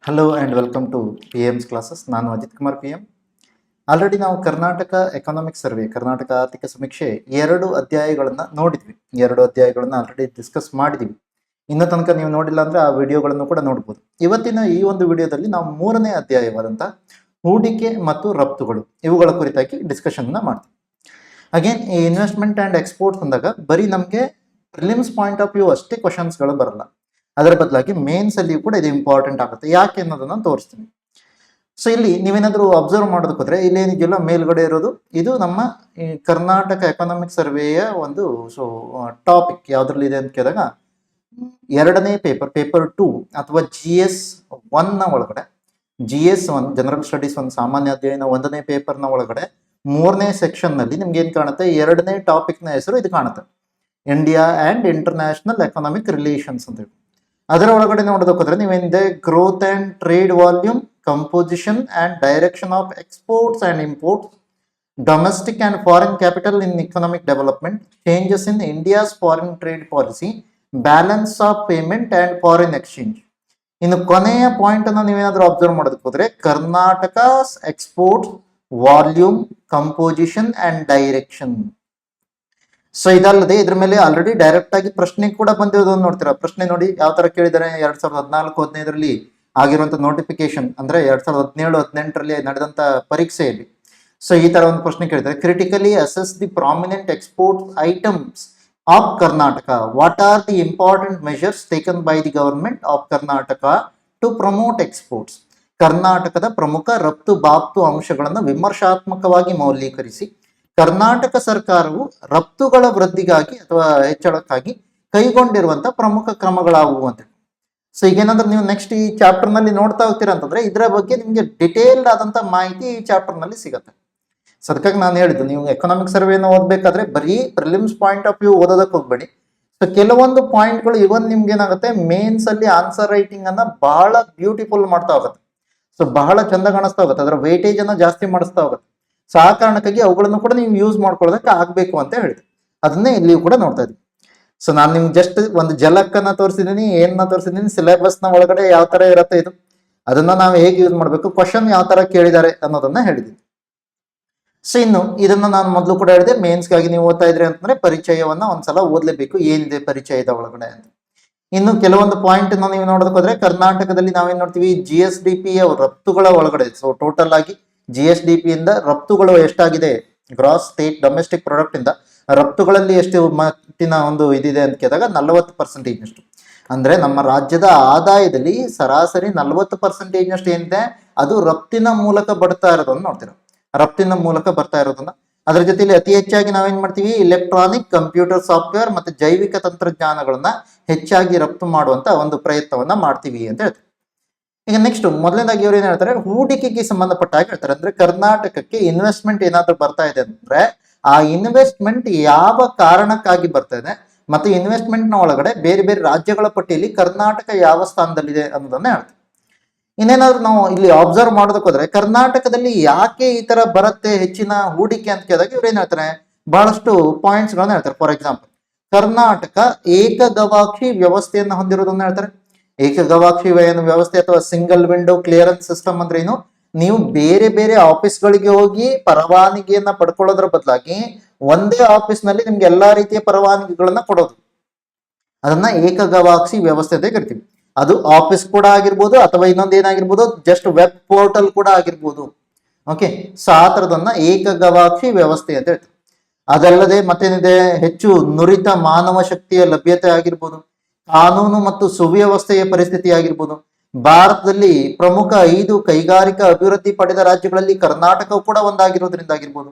Hello and welcome to P M's classes. ನಾನು Ajith Kumar P M. Already ನಾವು Karnataka economic survey, Karnataka ಆರ್ಥಿಕ ಸಮೀಕ್ಷೆ 2 ಅಧ್ಯಾಯಗಳನ್ನು ನೋಡಿದ್ವಿ. 2 ಅಧ್ಯಾಯಗಳನ್ನು ಆಲ್ರೆಡಿ ಡಿಸ್ಕಸ್ ಮಾಡಿದ್ವಿ. ಇನ್ನೂ ತನಕ ನೀವು ನೋಡಿಲ್ಲ ಅಂದರೆ ಆ ವಿಡಿಯೋಗಳನ್ನು ಕೂಡ ನೋಡ್ಬೋದು. ಇವತ್ತಿನ ಈ ಒಂದು ವಿಡಿಯೋದಲ್ಲಿ ನಾವು 3ನೇ ಅಧ್ಯಾಯವಾದಂಥ ಹೂಡಿಕೆ ಮತ್ತು ರಫ್ತುಗಳು ಇವುಗಳ ಕುರಿತಾಗಿ ಡಿಸ್ಕಷನ್ನ ಮಾಡ್ತೀವಿ. ಅಗೇನ್ ಈ ಇನ್ವೆಸ್ಟ್ಮೆಂಟ್ ಆ್ಯಂಡ್ ಎಕ್ಸ್ಪೋರ್ಟ್ಸ್ ಅಂದಾಗ ಬರೀ ನಮಗೆ ಪ್ರಿಲಿಮ್ಸ್ ಪಾಯಿಂಟ್ ಆಫ್ ವ್ಯೂ ಅಷ್ಟೇ ಕ್ವಶನ್ಸ್ಗಳು ಬರಲ್ಲ. ಅದರ ಬದಲಾಗಿ ಮೇನ್ಸ್ ಅಲ್ಲಿಯೂ ಕೂಡ ಇದು ಇಂಪಾರ್ಟೆಂಟ್ ಆಗುತ್ತೆ. ಯಾಕೆ ಅನ್ನೋದನ್ನು ತೋರಿಸ್ತೀನಿ. ಸೊ ಇಲ್ಲಿ ನೀವೇನಾದರೂ ಅಬ್ಸರ್ವ್ ಮಾಡೋದಕ್ಕೆ ಹೋದ್ರೆ ಇಲ್ಲೇನಿದೆಯಲ್ಲ ಮೇಲ್ಗಡೆ ಇರೋದು ಇದು ನಮ್ಮ ಈ ಕರ್ನಾಟಕ ಎಕನಾಮಿಕ್ ಸರ್ವೆಯ ಒಂದು ಟಾಪಿಕ್ ಯಾವುದ್ರಲ್ಲಿ ಇದೆ ಅಂತ ಕೇಳಿದಾಗ 2ನೇ ಪೇಪರ್ 2 ಅಥವಾ GS1 ಒಳಗಡೆ GS1 ಜನರಲ್ ಸ್ಟಡೀಸ್ ಒಂದು ಸಾಮಾನ್ಯ ಅಧ್ಯಯನ 1ನೇ ಪೇಪರ್ನ ಒಳಗಡೆ 3ನೇ ಸೆಕ್ಷನ್ನಲ್ಲಿ ನಿಮ್ಗೆ ಏನು ಕಾಣುತ್ತೆ, 2ನೇ ಟಾಪಿಕ್ನ ಹೆಸರು ಇದು ಕಾಣುತ್ತೆ, India and international economic relations ಅಂತ ಹೇಳಿ. ಅದರ ಒಳಗಡೆ ನೋಡೋದಕ್ಕೋದ್ರೆ ನೀವೇನಿದೆ growth and trade volume, composition and direction of exports and imports, domestic and foreign capital in economic development, changes in India's foreign trade policy, balance of payment and foreign exchange. ಇನ್ನು ಕೊನೆಯ point ಅನ್ನು ನೀವೇನಾದ್ರೂ observe ಮಾಡೋದಕ್ಕೆ ಹೋದ್ರೆ Karnataka exports volume, composition and direction. So ಇದಲ್ಲದೆ ಇದ್ರ ಮೇಲೆ already direct ಆಗಿ ಪ್ರಶ್ನೆ ಕೂಡ ಬಂದಿರೋದನ್ನು ನೋಡ್ತೀರಾ. ಪ್ರಶ್ನೆ ನೋಡಿ ಯಾವ ತರ ಕೇಳಿದ್ದಾರೆ. 2014-15 ಆಗಿರುವಂತ ನೋಟಿಫಿಕೇಶನ್ ಅಂದ್ರೆ 2017-18 ನಡೆದಂತ ಪರೀಕ್ಷೆಯಲ್ಲಿ ಸೊ ಈ ತರ ಒಂದು ಪ್ರಶ್ನೆ ಕೇಳಿದ್ದಾರೆ. Critically assess the prominent export items of Karnataka. What are the important measures taken by the government of Karnataka to promote exports. ಕರ್ನಾಟಕದ ಪ್ರಮುಖ ರಫ್ತು ಬಾಪ್ತು ಅಂಶಗಳನ್ನು ವಿಮರ್ಶಾತ್ಮಕವಾಗಿ ಮೌಲ್ಯೀಕರಿಸಿ ಕರ್ನಾಟಕ ಸರ್ಕಾರವು ರಫ್ತುಗಳ ವೃದ್ಧಿಗಾಗಿ ಅಥವಾ ಹೆಚ್ಚಳಕ್ಕಾಗಿ ಕೈಗೊಂಡಿರುವಂತಹ ಪ್ರಮುಖ ಕ್ರಮಗಳಾವುವು ಅಂತ. ಸೊ ಈಗೇನಾದ್ರೂ ನೀವು ನೆಕ್ಸ್ಟ್ ಈ ಚಾಪ್ಟರ್ ನಲ್ಲಿ ನೋಡ್ತಾ ಹೋಗ್ತೀರಾ ಅಂತಂದ್ರೆ ಇದರ ಬಗ್ಗೆ ನಿಮ್ಗೆ ಡಿಟೇಲ್ಡ್ ಆದಂತ ಮಾಹಿತಿ ಈ ಚಾಪ್ಟರ್ ನಲ್ಲಿ ಸಿಗುತ್ತೆ. ಸೊ ಅದಕ್ಕಾಗಿ ನಾನು ಹೇಳಿದ್ದು ನೀವು ಎಕನಾಮಿಕ್ ಸರ್ವೆನ ಓದ್ಬೇಕಾದ್ರೆ ಬರೀ ಪ್ರಿಲಿಮ್ಸ್ ಪಾಯಿಂಟ್ ಆಫ್ ವ್ಯೂ ಓದೋದಕ್ಕೆ ಹೋಗ್ಬೇಡಿ. ಸೊ ಕೆಲವೊಂದು ಪಾಯಿಂಟ್ಗಳು ಇವನ್ ನಿಮ್ಗೆ ಏನಾಗುತ್ತೆ ಮೇನ್ಸ್ ಅಲ್ಲಿ ಆನ್ಸರ್ ರೈಟಿಂಗ್ ಅನ್ನ ಬಹಳ ಬ್ಯೂಟಿಫುಲ್ ಮಾಡ್ತಾ ಹೋಗುತ್ತೆ. ಸೊ ಬಹಳ ಚಂದ ಕಾಣಿಸ್ತಾ ಹೋಗುತ್ತೆ, ಅದರ ವೇಟೇಜ್ ಅನ್ನ ಜಾಸ್ತಿ ಮಾಡಿಸ್ತಾ ಹೋಗುತ್ತೆ. ಸೊ ಆ ಕಾರಣಕ್ಕಾಗಿ ಅವುಗಳನ್ನು ಕೂಡ ನೀವು ಯೂಸ್ ಮಾಡ್ಕೊಳ್ಳೋದಕ್ಕೆ ಆಗ್ಬೇಕು ಅಂತ ಹೇಳಿದೆ. ಅದನ್ನೇ ಇಲ್ಲಿಯೂ ಕೂಡ ನೋಡ್ತಾ ಇದ್ದೀವಿ. ಸೊ ನಾನು ನಿಮ್ಗೆ ಜಸ್ಟ್ ಒಂದು ಜಲಕ್ಕನ್ನ ತೋರಿಸಿದ್ದೀನಿ, ಏನನ್ನ ತೋರಿಸಿದ್ದೀನಿ, ಸಿಲೆಬಸ್ ನ ಒಳಗಡೆ ಯಾವ ತರ ಇರುತ್ತೆ ಇದು, ಅದನ್ನ ನಾವು ಹೇಗೆ ಯೂಸ್ ಮಾಡಬೇಕು, ಕ್ವಶನ್ ಯಾವ ತರ ಕೇಳಿದ್ದಾರೆ ಅನ್ನೋದನ್ನ ಹೇಳಿದ್ದೀನಿ. ಸೊ ಇನ್ನು ಇದನ್ನ ನಾನು ಮೊದಲು ಕೂಡ ಹೇಳಿದೆ, ಮೇನ್ಸ್ಗಾಗಿ ನೀವು ಓದ್ತಾ ಇದ್ರಿ ಅಂತಂದ್ರೆ ಪರಿಚಯವನ್ನ ಒಂದ್ಸಲ ಓದ್ಲೇಬೇಕು, ಏನಿದೆ ಪರಿಚಯದ ಒಳಗಡೆ ಅಂತ. ಇನ್ನು ಕೆಲವೊಂದು ಪಾಯಿಂಟ್ ನೀವು ನೋಡೋದಕ್ಕೆ ಹೋದ್ರೆ ಕರ್ನಾಟಕದಲ್ಲಿ ನಾವೇನ್ ನೋಡ್ತೀವಿ, GSDP ರಫ್ತುಗಳ ಒಳಗಡೆ ಸೊ ಟೋಟಲ್ ಆಗಿ GSDP ಇಂದ ರಫ್ತುಗಳು ಎಷ್ಟಾಗಿದೆ, ಗ್ರಾಸ್ ಸ್ಟೇಟ್ ಡೊಮೆಸ್ಟಿಕ್ ಪ್ರಾಡಕ್ಟ್ ಇಂದ ರಫ್ತುಗಳಲ್ಲಿ ಎಷ್ಟು ಮಟ್ಟಿನ ಒಂದು ಇದಿದೆ ಅಂತ ಕೇಳಿದಾಗ 40% ನಷ್ಟು. ಅಂದ್ರೆ ನಮ್ಮ ರಾಜ್ಯದ ಆದಾಯದಲ್ಲಿ ಸರಾಸರಿ 40% ನಷ್ಟು ಏನಿದೆ ಅದು ರಫ್ತಿನ ಮೂಲಕ ಬರ್ತಾ ಇರೋದನ್ನ ನೋಡ್ತೀರಾ. ರಫ್ತಿನ ಮೂಲಕ ಬರ್ತಾ ಇರೋದನ್ನ, ಅದರ ಜೊತೆಲಿ ಅತಿ ಹೆಚ್ಚಾಗಿ ನಾವೇನ್ ಮಾಡ್ತೀವಿ, ಇಲೆಕ್ಟ್ರಾನಿಕ್, ಕಂಪ್ಯೂಟರ್ ಸಾಫ್ಟ್ವೇರ್ ಮತ್ತೆ ಜೈವಿಕ ತಂತ್ರಜ್ಞಾನಗಳನ್ನ ಹೆಚ್ಚಾಗಿ ರಫ್ತು ಮಾಡುವಂತ ಒಂದು ಪ್ರಯತ್ನವನ್ನ ಮಾಡ್ತೀವಿ ಅಂತ ಹೇಳ್ತಾರೆ. ಈಗ ನೆಕ್ಸ್ಟ್ ಮೊದಲನೇದಾಗಿ ಇವ್ರು ಏನ್ ಹೇಳ್ತಾರೆ, ಹೂಡಿಕೆಗೆ ಸಂಬಂಧಪಟ್ಟ ಹಾಗೆ ಹೇಳ್ತಾರೆ. ಅಂದ್ರೆ ಕರ್ನಾಟಕಕ್ಕೆ ಇನ್ವೆಸ್ಟ್ಮೆಂಟ್ ಏನಾದ್ರೂ ಬರ್ತಾ ಇದೆ ಅಂದ್ರೆ ಆ ಇನ್ವೆಸ್ಟ್ಮೆಂಟ್ ಯಾವ ಕಾರಣಕ್ಕಾಗಿ ಬರ್ತಾ ಇದೆ ಮತ್ತೆ ಇನ್ವೆಸ್ಟ್ಮೆಂಟ್ ನ ಒಳಗಡೆ ಬೇರೆ ಬೇರೆ ರಾಜ್ಯಗಳ ಪಟ್ಟಿಯಲ್ಲಿ ಕರ್ನಾಟಕ ಯಾವ ಸ್ಥಾನದಲ್ಲಿದೆ ಅನ್ನೋದನ್ನ ಹೇಳ್ತಾರೆ. ಇನ್ನೇನಾದ್ರೂ ನಾವು ಇಲ್ಲಿ ಅಬ್ಸರ್ವ್ ಮಾಡೋದಕ್ಕೆ ಹೋದ್ರೆ ಕರ್ನಾಟಕದಲ್ಲಿ ಯಾಕೆ ಈ ತರ ಬರುತ್ತೆ ಹೆಚ್ಚಿನ ಹೂಡಿಕೆ ಅಂತ ಕೇಳಿದಾಗ ಇವ್ರು ಏನ್ ಹೇಳ್ತಾರೆ, ಬಹಳಷ್ಟು ಪಾಯಿಂಟ್ಸ್ ಗಳನ್ನ ಹೇಳ್ತಾರೆ. ಫಾರ್ ಎಕ್ಸಾಂಪಲ್ ಕರ್ನಾಟಕ ಏಕಗವಾಕ್ಷಿ ವ್ಯವಸ್ಥೆಯನ್ನು ಹೊಂದಿರೋದನ್ನ ಹೇಳ್ತಾರೆ. ಏಕಗವಾಕ್ಷಿ ವ್ಯವಸ್ಥೆ ಅಥವಾ ಸಿಂಗಲ್ ವಿಂಡೋ ಕ್ಲಿಯರೆನ್ಸ್ ಸಿಸ್ಟಮ್ ಅಂದ್ರೆ ಏನು, ನೀವು ಬೇರೆ ಬೇರೆ ಆಫೀಸ್ಗಳಿಗೆ ಹೋಗಿ ಪರವಾನಗಿಯನ್ನ ಪಡ್ಕೊಳ್ಳೋದ್ರ ಬದಲಾಗಿ ಒಂದೇ ಆಫೀಸ್ ನಲ್ಲಿ ನಿಮ್ಗೆ ಎಲ್ಲಾ ರೀತಿಯ ಪರವಾನಗಿಗಳನ್ನ ಕೊಡೋದು, ಅದನ್ನ ಏಕಗವಾಕ್ಷಿ ವ್ಯವಸ್ಥೆ ಅಂತ ಕರಿತೀವಿ. ಅದು ಆಫೀಸ್ ಕೂಡ ಆಗಿರ್ಬೋದು ಅಥವಾ ಇನ್ನೊಂದು ಏನಾಗಿರ್ಬೋದು, ಜಸ್ಟ್ ವೆಬ್ ಪೋರ್ಟಲ್ ಕೂಡ ಆಗಿರ್ಬೋದು. ಓಕೆ, ಸೊ ಆ ತರದನ್ನ ಏಕಗವಾಕ್ಷಿ ವ್ಯವಸ್ಥೆ ಅಂತ ಹೇಳ್ತೀವಿ. ಅದಲ್ಲದೆ ಮತ್ತೇನಿದೆ, ಹೆಚ್ಚು ನುರಿತ ಮಾನವ ಶಕ್ತಿಯ ಲಭ್ಯತೆ ಆಗಿರ್ಬೋದು, ಕಾನೂನು ಮತ್ತು ಸುವ್ಯವಸ್ಥೆಯ ಪರಿಸ್ಥಿತಿ ಆಗಿರ್ಬೋದು. ಭಾರತದಲ್ಲಿ ಪ್ರಮುಖ 5 ಕೈಗಾರಿಕಾ ಅಭಿವೃದ್ಧಿ ಪಡೆದ ರಾಜ್ಯಗಳಲ್ಲಿ ಕರ್ನಾಟಕವು ಕೂಡ ಒಂದಾಗಿರೋದ್ರಿಂದಾಗಿರ್ಬೋದು,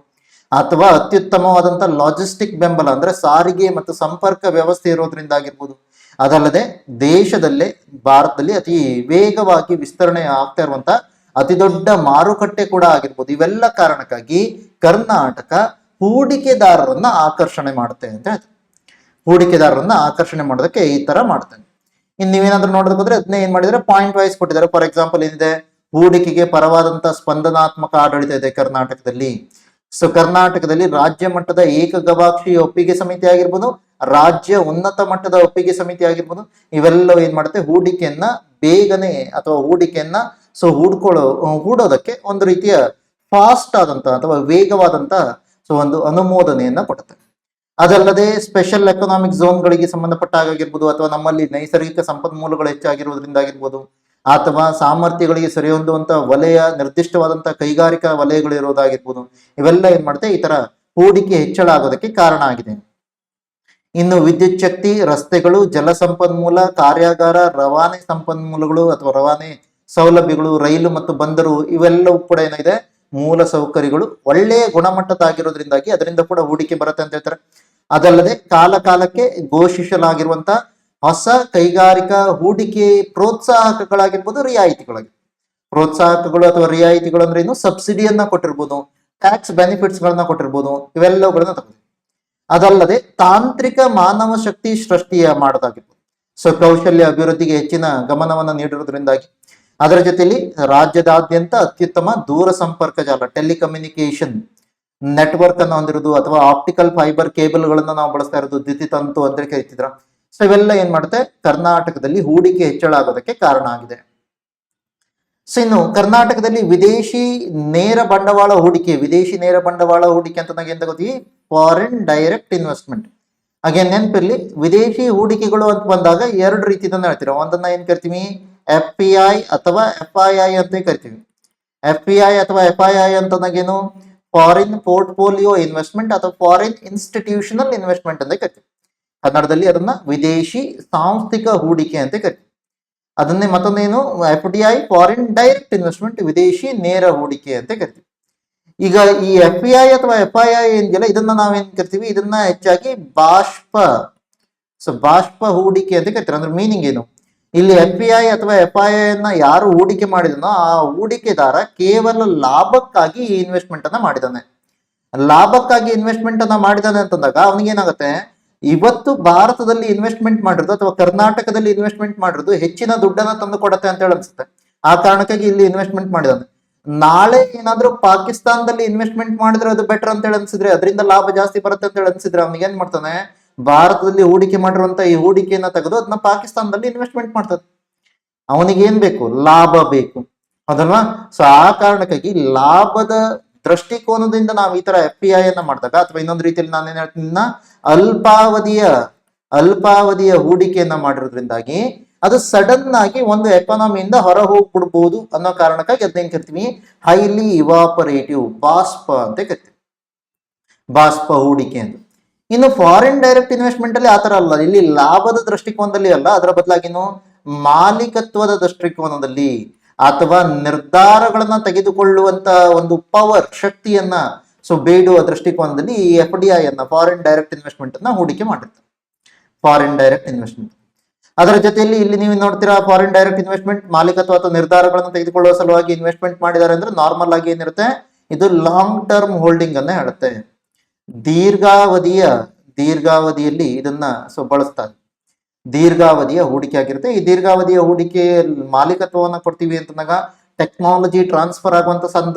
ಅಥವಾ ಅತ್ಯುತ್ತಮವಾದಂತ ಲಾಜಿಸ್ಟಿಕ್ ಬೆಂಬಲ ಅಂದ್ರೆ ಸಾರಿಗೆ ಮತ್ತು ಸಂಪರ್ಕ ವ್ಯವಸ್ಥೆ ಇರೋದ್ರಿಂದಾಗಿರ್ಬೋದು. ಅದಲ್ಲದೆ ದೇಶದಲ್ಲೇ ಭಾರತದಲ್ಲಿ ಅತಿ ವೇಗವಾಗಿ ವಿಸ್ತರಣೆ ಆಗ್ತಾ ಇರುವಂತ ಅತಿ ದೊಡ್ಡ ಮಾರುಕಟ್ಟೆ ಕೂಡ ಆಗಿರ್ಬೋದು. ಇವೆಲ್ಲ ಕಾರಣಕ್ಕಾಗಿ ಕರ್ನಾಟಕ ಹೂಡಿಕೆದಾರರನ್ನ ಆಕರ್ಷಣೆ ಮಾಡುತ್ತೆ ಅಂತ ಹೇಳ್ತಾರೆ. ಹೂಡಿಕೆದಾರರನ್ನ ಆಕರ್ಷಣೆ ಮಾಡೋದಕ್ಕೆ ಈ ತರ ಮಾಡ್ತಾನೆ. ಇನ್ನು ನೀವೇನಾದ್ರೂ ನೋಡೋದಕ್ಕೆ ಹೋದ್ರೆ ಅದನ್ನೇ ಏನ್ ಮಾಡಿದ್ರೆ ಪಾಯಿಂಟ್ ವೈಸ್ ಕೊಟ್ಟಿದ್ದಾರೆ. ಫಾರ್ ಎಕ್ಸಾಂಪಲ್ ಏನಿದೆ, ಹೂಡಿಕೆಗೆ ಪರವಾದಂತ ಸ್ಪಂದನಾತ್ಮಕ ಆಡಳಿತ ಇದೆ ಕರ್ನಾಟಕದಲ್ಲಿ. ಸೊ ಕರ್ನಾಟಕದಲ್ಲಿ ರಾಜ್ಯ ಮಟ್ಟದ ಏಕಗವಾಕ್ಷಿ ಒಪ್ಪಿಗೆ ಸಮಿತಿ ಆಗಿರ್ಬೋದು ರಾಜ್ಯ ಉನ್ನತ ಮಟ್ಟದ ಒಪ್ಪಿಗೆ ಸಮಿತಿ ಆಗಿರ್ಬೋದು, ಇವೆಲ್ಲವೂ ಏನ್ ಮಾಡುತ್ತೆ, ಹೂಡಿಕೆಯನ್ನ ಬೇಗನೆ ಅಥವಾ ಹೂಡಿಕೆಯನ್ನ ಹೂಡೋದಕ್ಕೆ ಒಂದು ರೀತಿಯ ಫಾಸ್ಟ್ ಆದಂತ ಅಥವಾ ವೇಗವಾದಂತ ಒಂದು ಅನುಮೋದನೆಯನ್ನ ಕೊಡುತ್ತೆ. ಅದಲ್ಲದೆ ಸ್ಪೆಷಲ್ ಎಕನಾಮಿಕ್ ಝೋನ್ಗಳಿಗೆ ಸಂಬಂಧಪಟ್ಟ ಆಗಿರ್ಬೋದು, ಅಥವಾ ನಮ್ಮಲ್ಲಿ ನೈಸರ್ಗಿಕ ಸಂಪನ್ಮೂಲಗಳು ಹೆಚ್ಚಾಗಿರುವುದರಿಂದ ಆಗಿರ್ಬೋದು, ಅಥವಾ ಸಾಮರ್ಥ್ಯಗಳಿಗೆ ಸರಿಹೊಂದುವಂತ ವಲಯ, ನಿರ್ದಿಷ್ಟವಾದಂತಹ ಕೈಗಾರಿಕಾ ವಲಯಗಳು ಇರೋದಾಗಿರ್ಬೋದು, ಇವೆಲ್ಲ ಏನ್ ಮಾಡುತ್ತೆ, ಈ ತರ ಹೂಡಿಕೆ ಹೆಚ್ಚಳ ಆಗೋದಕ್ಕೆ ಕಾರಣ ಆಗಿದೆ. ಇನ್ನು ವಿದ್ಯುತ್ ಶಕ್ತಿ, ರಸ್ತೆಗಳು, ಜಲ ಸಂಪನ್ಮೂಲ, ಕಾರ್ಯಾಗಾರ, ರವಾನೆ ಸಂಪನ್ಮೂಲಗಳು ಅಥವಾ ರವಾನೆ ಸೌಲಭ್ಯಗಳು, ರೈಲು ಮತ್ತು ಬಂದರು, ಇವೆಲ್ಲವೂ ಕೂಡ ಏನಿದೆ, ಮೂಲ ಸೌಕರ್ಯಗಳು ಒಳ್ಳೆಯ ಗುಣಮಟ್ಟದಾಗಿರೋದ್ರಿಂದಾಗಿ ಅದರಿಂದ ಕೂಡ ಹೂಡಿಕೆ ಬರುತ್ತೆ ಅಂತ ಹೇಳ್ತಾರೆ. ಅದಲ್ಲದೆ ಕಾಲ ಕಾಲಕ್ಕೆ ಘೋಷಿಸಲಾಗಿರುವಂತಹ ಹೊಸ ಕೈಗಾರಿಕಾ ಹೂಡಿಕೆ ಪ್ರೋತ್ಸಾಹಕಗಳಾಗಿರ್ಬೋದು, ಪ್ರೋತ್ಸಾಹಕಗಳು ಅಥವಾ ರಿಯಾಯಿತಿಗಳು ಅಂದ್ರೆ ಏನು, ಸಬ್ಸಿಡಿಯನ್ನ ಕೊಟ್ಟಿರ್ಬೋದು, ಟ್ಯಾಕ್ಸ್ ಬೆನಿಫಿಟ್ಸ್ ಗಳನ್ನ ಕೊಟ್ಟಿರ್ಬೋದು, ಇವೆಲ್ಲವುಗಳನ್ನ ತಗೋದು. ಅದಲ್ಲದೆ ತಾಂತ್ರಿಕ ಮಾನವ ಶಕ್ತಿ ಸೃಷ್ಟಿಯ ಮಾಡೋದಾಗಿರ್ಬೋದು, ಸೊ ಕೌಶಲ್ಯ ಅಭಿವೃದ್ಧಿಗೆ ಹೆಚ್ಚಿನ ಗಮನವನ್ನು ನೀಡಿರೋದ್ರಿಂದಾಗಿ. ಅದರ ಜೊತೆಯಲ್ಲಿ ರಾಜ್ಯದಾದ್ಯಂತ ಅತ್ಯುತ್ತಮ ದೂರ ಸಂಪರ್ಕ ಜಾಲ, ಟೆಲಿಕಮ್ಯುನಿಕೇಶನ್ ನೆಟ್ವರ್ಕ್ ಅನ್ನು ಹೊಂದಿರೋದು, ಅಥವಾ ಆಪ್ಟಿಕಲ್ ಫೈಬರ್ ಕೇಬಲ್ಗಳನ್ನ ನಾವು ಬಳಸ್ತಾ ಇರೋದು, ದ್ಯುತಿತಂತು ಅಂತ ಕರಿತಿದ್ರ. ಸೊ ಇವೆಲ್ಲ ಏನ್ ಮಾಡುತ್ತೆ, ಕರ್ನಾಟಕದಲ್ಲಿ ಹೂಡಿಕೆ ಹೆಚ್ಚಳ ಆಗೋದಕ್ಕೆ ಕಾರಣ ಆಗಿದೆ. ಸೊ ಇನ್ನು ಕರ್ನಾಟಕದಲ್ಲಿ ವಿದೇಶಿ ನೇರ ಬಂಡವಾಳ ಹೂಡಿಕೆ ಅಂತ ನಾಗ ಏನ್ ತಗೋತೀವಿ, ಫಾರಿನ್ ಡೈರೆಕ್ಟ್ ಇನ್ವೆಸ್ಟ್ಮೆಂಟ್. ಹಾಗೇನ್ ನೆನಪಿರ್ಲಿ, ವಿದೇಶಿ ಹೂಡಿಕೆಗಳು ಅಂತ ಬಂದಾಗ ಎರಡು ರೀತಿಯಿಂದ ಹೇಳ್ತೀರಾ. ಒಂದನ್ನ ಏನ್ ಕರಿತೀವಿ, FPI ಅಥವಾ FII ಅಂತ ಕರಿತೀವಿ. FPI ಅಥವಾ FII ಅಂತಂದಾಗೇನು, ಫಾರಿನ್ ಪೋರ್ಟ್ಫೋಲಿಯೋ ಇನ್ವೆಸ್ಟ್ಮೆಂಟ್ ಅಥವಾ ಫಾರಿನ್ ಇನ್ಸ್ಟಿಟ್ಯೂಷನಲ್ ಇನ್ವೆಸ್ಟ್ಮೆಂಟ್ ಅಂತ ಕರಿತೀವಿ. ಕನ್ನಡದಲ್ಲಿ ಅದನ್ನ ವಿದೇಶಿ ಸಾಂಸ್ಥಿಕ ಹೂಡಿಕೆ ಅಂತ ಕರಿತೀವಿ. ಅದನ್ನೇ ಮತ್ತೊಂದೇನು, FDI ಫಾರಿನ್ ಡೈರೆಕ್ಟ್ ಇನ್ವೆಸ್ಟ್ಮೆಂಟ್, ವಿದೇಶಿ ನೇರ ಹೂಡಿಕೆ ಅಂತ ಕರಿತೀವಿ. ಈಗ ಈ FPI ಅಥವಾ FII ಏನಿದೆಯಲ್ಲ, ಇದನ್ನ ನಾವೇನ್ ಕರಿತೀವಿ, ಇದನ್ನ ಹೆಚ್ಚಾಗಿ ಬಾಷ್ಪ ಹೂಡಿಕೆ ಅಂತ ಕರಿತೀವಿ. ಅಂದ್ರೆ ಮೀನಿಂಗ್ ಏನು, ಇಲ್ಲಿ FPI ಅಥವಾ FII ಅನ್ನ ಯಾರು ಹೂಡಿಕೆ ಮಾಡಿದನೋ ಆ ಹೂಡಿಕೆದಾರ ಕೇವಲ ಲಾಭಕ್ಕಾಗಿ ಈ ಇನ್ವೆಸ್ಟ್ಮೆಂಟ್ ಅನ್ನ ಮಾಡಿದಾನೆ. ಅಂತಂದಾಗ ಅವನಿಗೆ ಏನಾಗುತ್ತೆ, ಇವತ್ತು ಭಾರತದಲ್ಲಿ ಇನ್ವೆಸ್ಟ್ಮೆಂಟ್ ಮಾಡಿರೋದು ಅಥವಾ ಕರ್ನಾಟಕದಲ್ಲಿ ಇನ್ವೆಸ್ಟ್ಮೆಂಟ್ ಮಾಡಿರೋದು ಹೆಚ್ಚಿನ ದುಡ್ಡನ್ನ ತಂದು ಕೊಡತ್ತೆ ಅಂತ ಹೇಳಿ ಅನ್ಸುತ್ತೆ. ಆ ಕಾರಣಕ್ಕಾಗಿ ಇಲ್ಲಿ ಇನ್ವೆಸ್ಟ್ಮೆಂಟ್ ಮಾಡಿದಾನೆ. ನಾಳೆ ಏನಾದ್ರೂ ಪಾಕಿಸ್ತಾನದಲ್ಲಿ ಇನ್ವೆಸ್ಟ್ಮೆಂಟ್ ಮಾಡಿದ್ರೆ ಅದು ಬೆಟರ್ ಅಂತ ಹೇಳಿ ಅನ್ಸಿದ್ರೆ, ಅದರಿಂದ ಲಾಭ ಜಾಸ್ತಿ ಬರುತ್ತೆ ಅಂತ ಹೇಳಿ ಅನ್ಸಿದ್ರೆ, ಅವನಿಗೆ ಏನ್ ಮಾಡ್ತಾನೆ, ಭಾರತದಲ್ಲಿ ಹೂಡಿಕೆ ಮಾಡಿರುವಂತ ಈ ಹೂಡಿಕೆಯನ್ನ ತೆಗೆದು ಅದನ್ನ ಪಾಕಿಸ್ತಾನದಲ್ಲಿ ಇನ್ವೆಸ್ಟ್ಮೆಂಟ್ ಮಾಡ್ತದೆ. ಅವನಿಗೆ ಏನ್ ಬೇಕು, ಲಾಭ ಬೇಕು, ಅದಲ್ವಾ? ಸೊ ಆ ಕಾರಣಕ್ಕಾಗಿ ಲಾಭದ ದೃಷ್ಟಿಕೋನದಿಂದ ನಾವು ಈ ತರ FPI ಅನ್ನ ಮಾಡಿದಾಗ, ಅಥವಾ ಇನ್ನೊಂದು ರೀತಿಯಲ್ಲಿ ನಾನೇನ್ ಹೇಳ್ತೀನಿ, ಅಲ್ಪಾವಧಿಯ ಹೂಡಿಕೆಯನ್ನ ಮಾಡಿರೋದ್ರಿಂದಾಗಿ ಅದು ಸಡನ್ ಆಗಿ ಒಂದು ಎಕಾನಮಿಯಿಂದ ಹೊರ ಹೋಗ್ಬಿಡ್ಬೋದು ಅನ್ನೋ ಕಾರಣಕ್ಕಾಗಿ ಅದನ್ನೇನ್ ಕರಿತೀವಿ, ಹೈಲಿ ಇವಾಪರೇಟಿವ್, ಬಾಷ್ಪ ಅಂತ ಕರಿತೀವಿ, ಬಾಷ್ಪ ಹೂಡಿಕೆ ಅಂತ. ಇನ್ನು ಫಾರಿನ್ ಡೈರೆಕ್ಟ್ ಇನ್ವೆಸ್ಟ್ಮೆಂಟ್ ಅಲ್ಲಿ ಆತರ ಅಲ್ಲ, ಇಲ್ಲಿ ಲಾಭದ ದೃಷ್ಟಿಕೋನದಲ್ಲಿ ಅಲ್ಲ, ಅದರ ಬದಲಾಗಿನು ಮಾಲೀಕತ್ವದ ದೃಷ್ಟಿಕೋನದಲ್ಲಿ ಅಥವಾ ನಿರ್ಧಾರಗಳನ್ನ ತೆಗೆದುಕೊಳ್ಳುವಂತ ಒಂದು ಪವರ್, ಶಕ್ತಿಯನ್ನ ಬೇಡುವ ದೃಷ್ಟಿಕೋನದಲ್ಲಿ ಈ FDI ಅನ್ನ, ಫಾರಿನ್ ಡೈರೆಕ್ಟ್ ಇನ್ವೆಸ್ಟ್ಮೆಂಟ್ ಅನ್ನ ಹೂಡಿಕೆ ಮಾಡಿರ್ತಾರೆ. ಫಾರಿನ್ ಡೈರೆಕ್ಟ್ ಇನ್ವೆಸ್ಟ್ಮೆಂಟ್ ಅದರ ಜೊತೆಯಲ್ಲಿ ಇಲ್ಲಿ ನೀವು ನೋಡ್ತೀರಾ, ಫಾರಿನ್ ಡೈರೆಕ್ಟ್ ಇನ್ವೆಸ್ಟ್ಮೆಂಟ್ ಮಾಲೀಕತ್ವ ಅಥವಾ ನಿರ್ಧಾರಗಳನ್ನು ತೆಗೆದುಕೊಳ್ಳುವ ಸಲುವಾಗಿ ಇನ್ವೆಸ್ಟ್ಮೆಂಟ್ ಮಾಡಿದ್ದಾರೆ ಅಂದ್ರೆ ನಾರ್ಮಲ್ ಆಗಿ ಏನಿರುತ್ತೆ, ಇದು ಲಾಂಗ್ ಟರ್ಮ್ ಹೋಲ್ಡಿಂಗ್ ಅನ್ನ ಹೇಳುತ್ತೆ. ದೀರ್ಘಾವಧಿಯಲ್ಲಿ ಇದನ್ನ ಬಳಸ್ತಾರೆ. ದೀರ್ಘಾವಧಿಯ ಹೂಡಿಕೆ ಆಗಿರುತ್ತೆ. ಈ ದೀರ್ಘಾವಧಿಯ ಹೂಡಿಕೆ ಮಾಲೀಕತ್ವವನ್ನ ಕೊಡ್ತೀವಿ ಅಂತಂದಾಗ ಟೆಕ್ನಾಲಜಿ ಟ್ರಾನ್ಸ್ಫರ್ ಆಗುವಂತ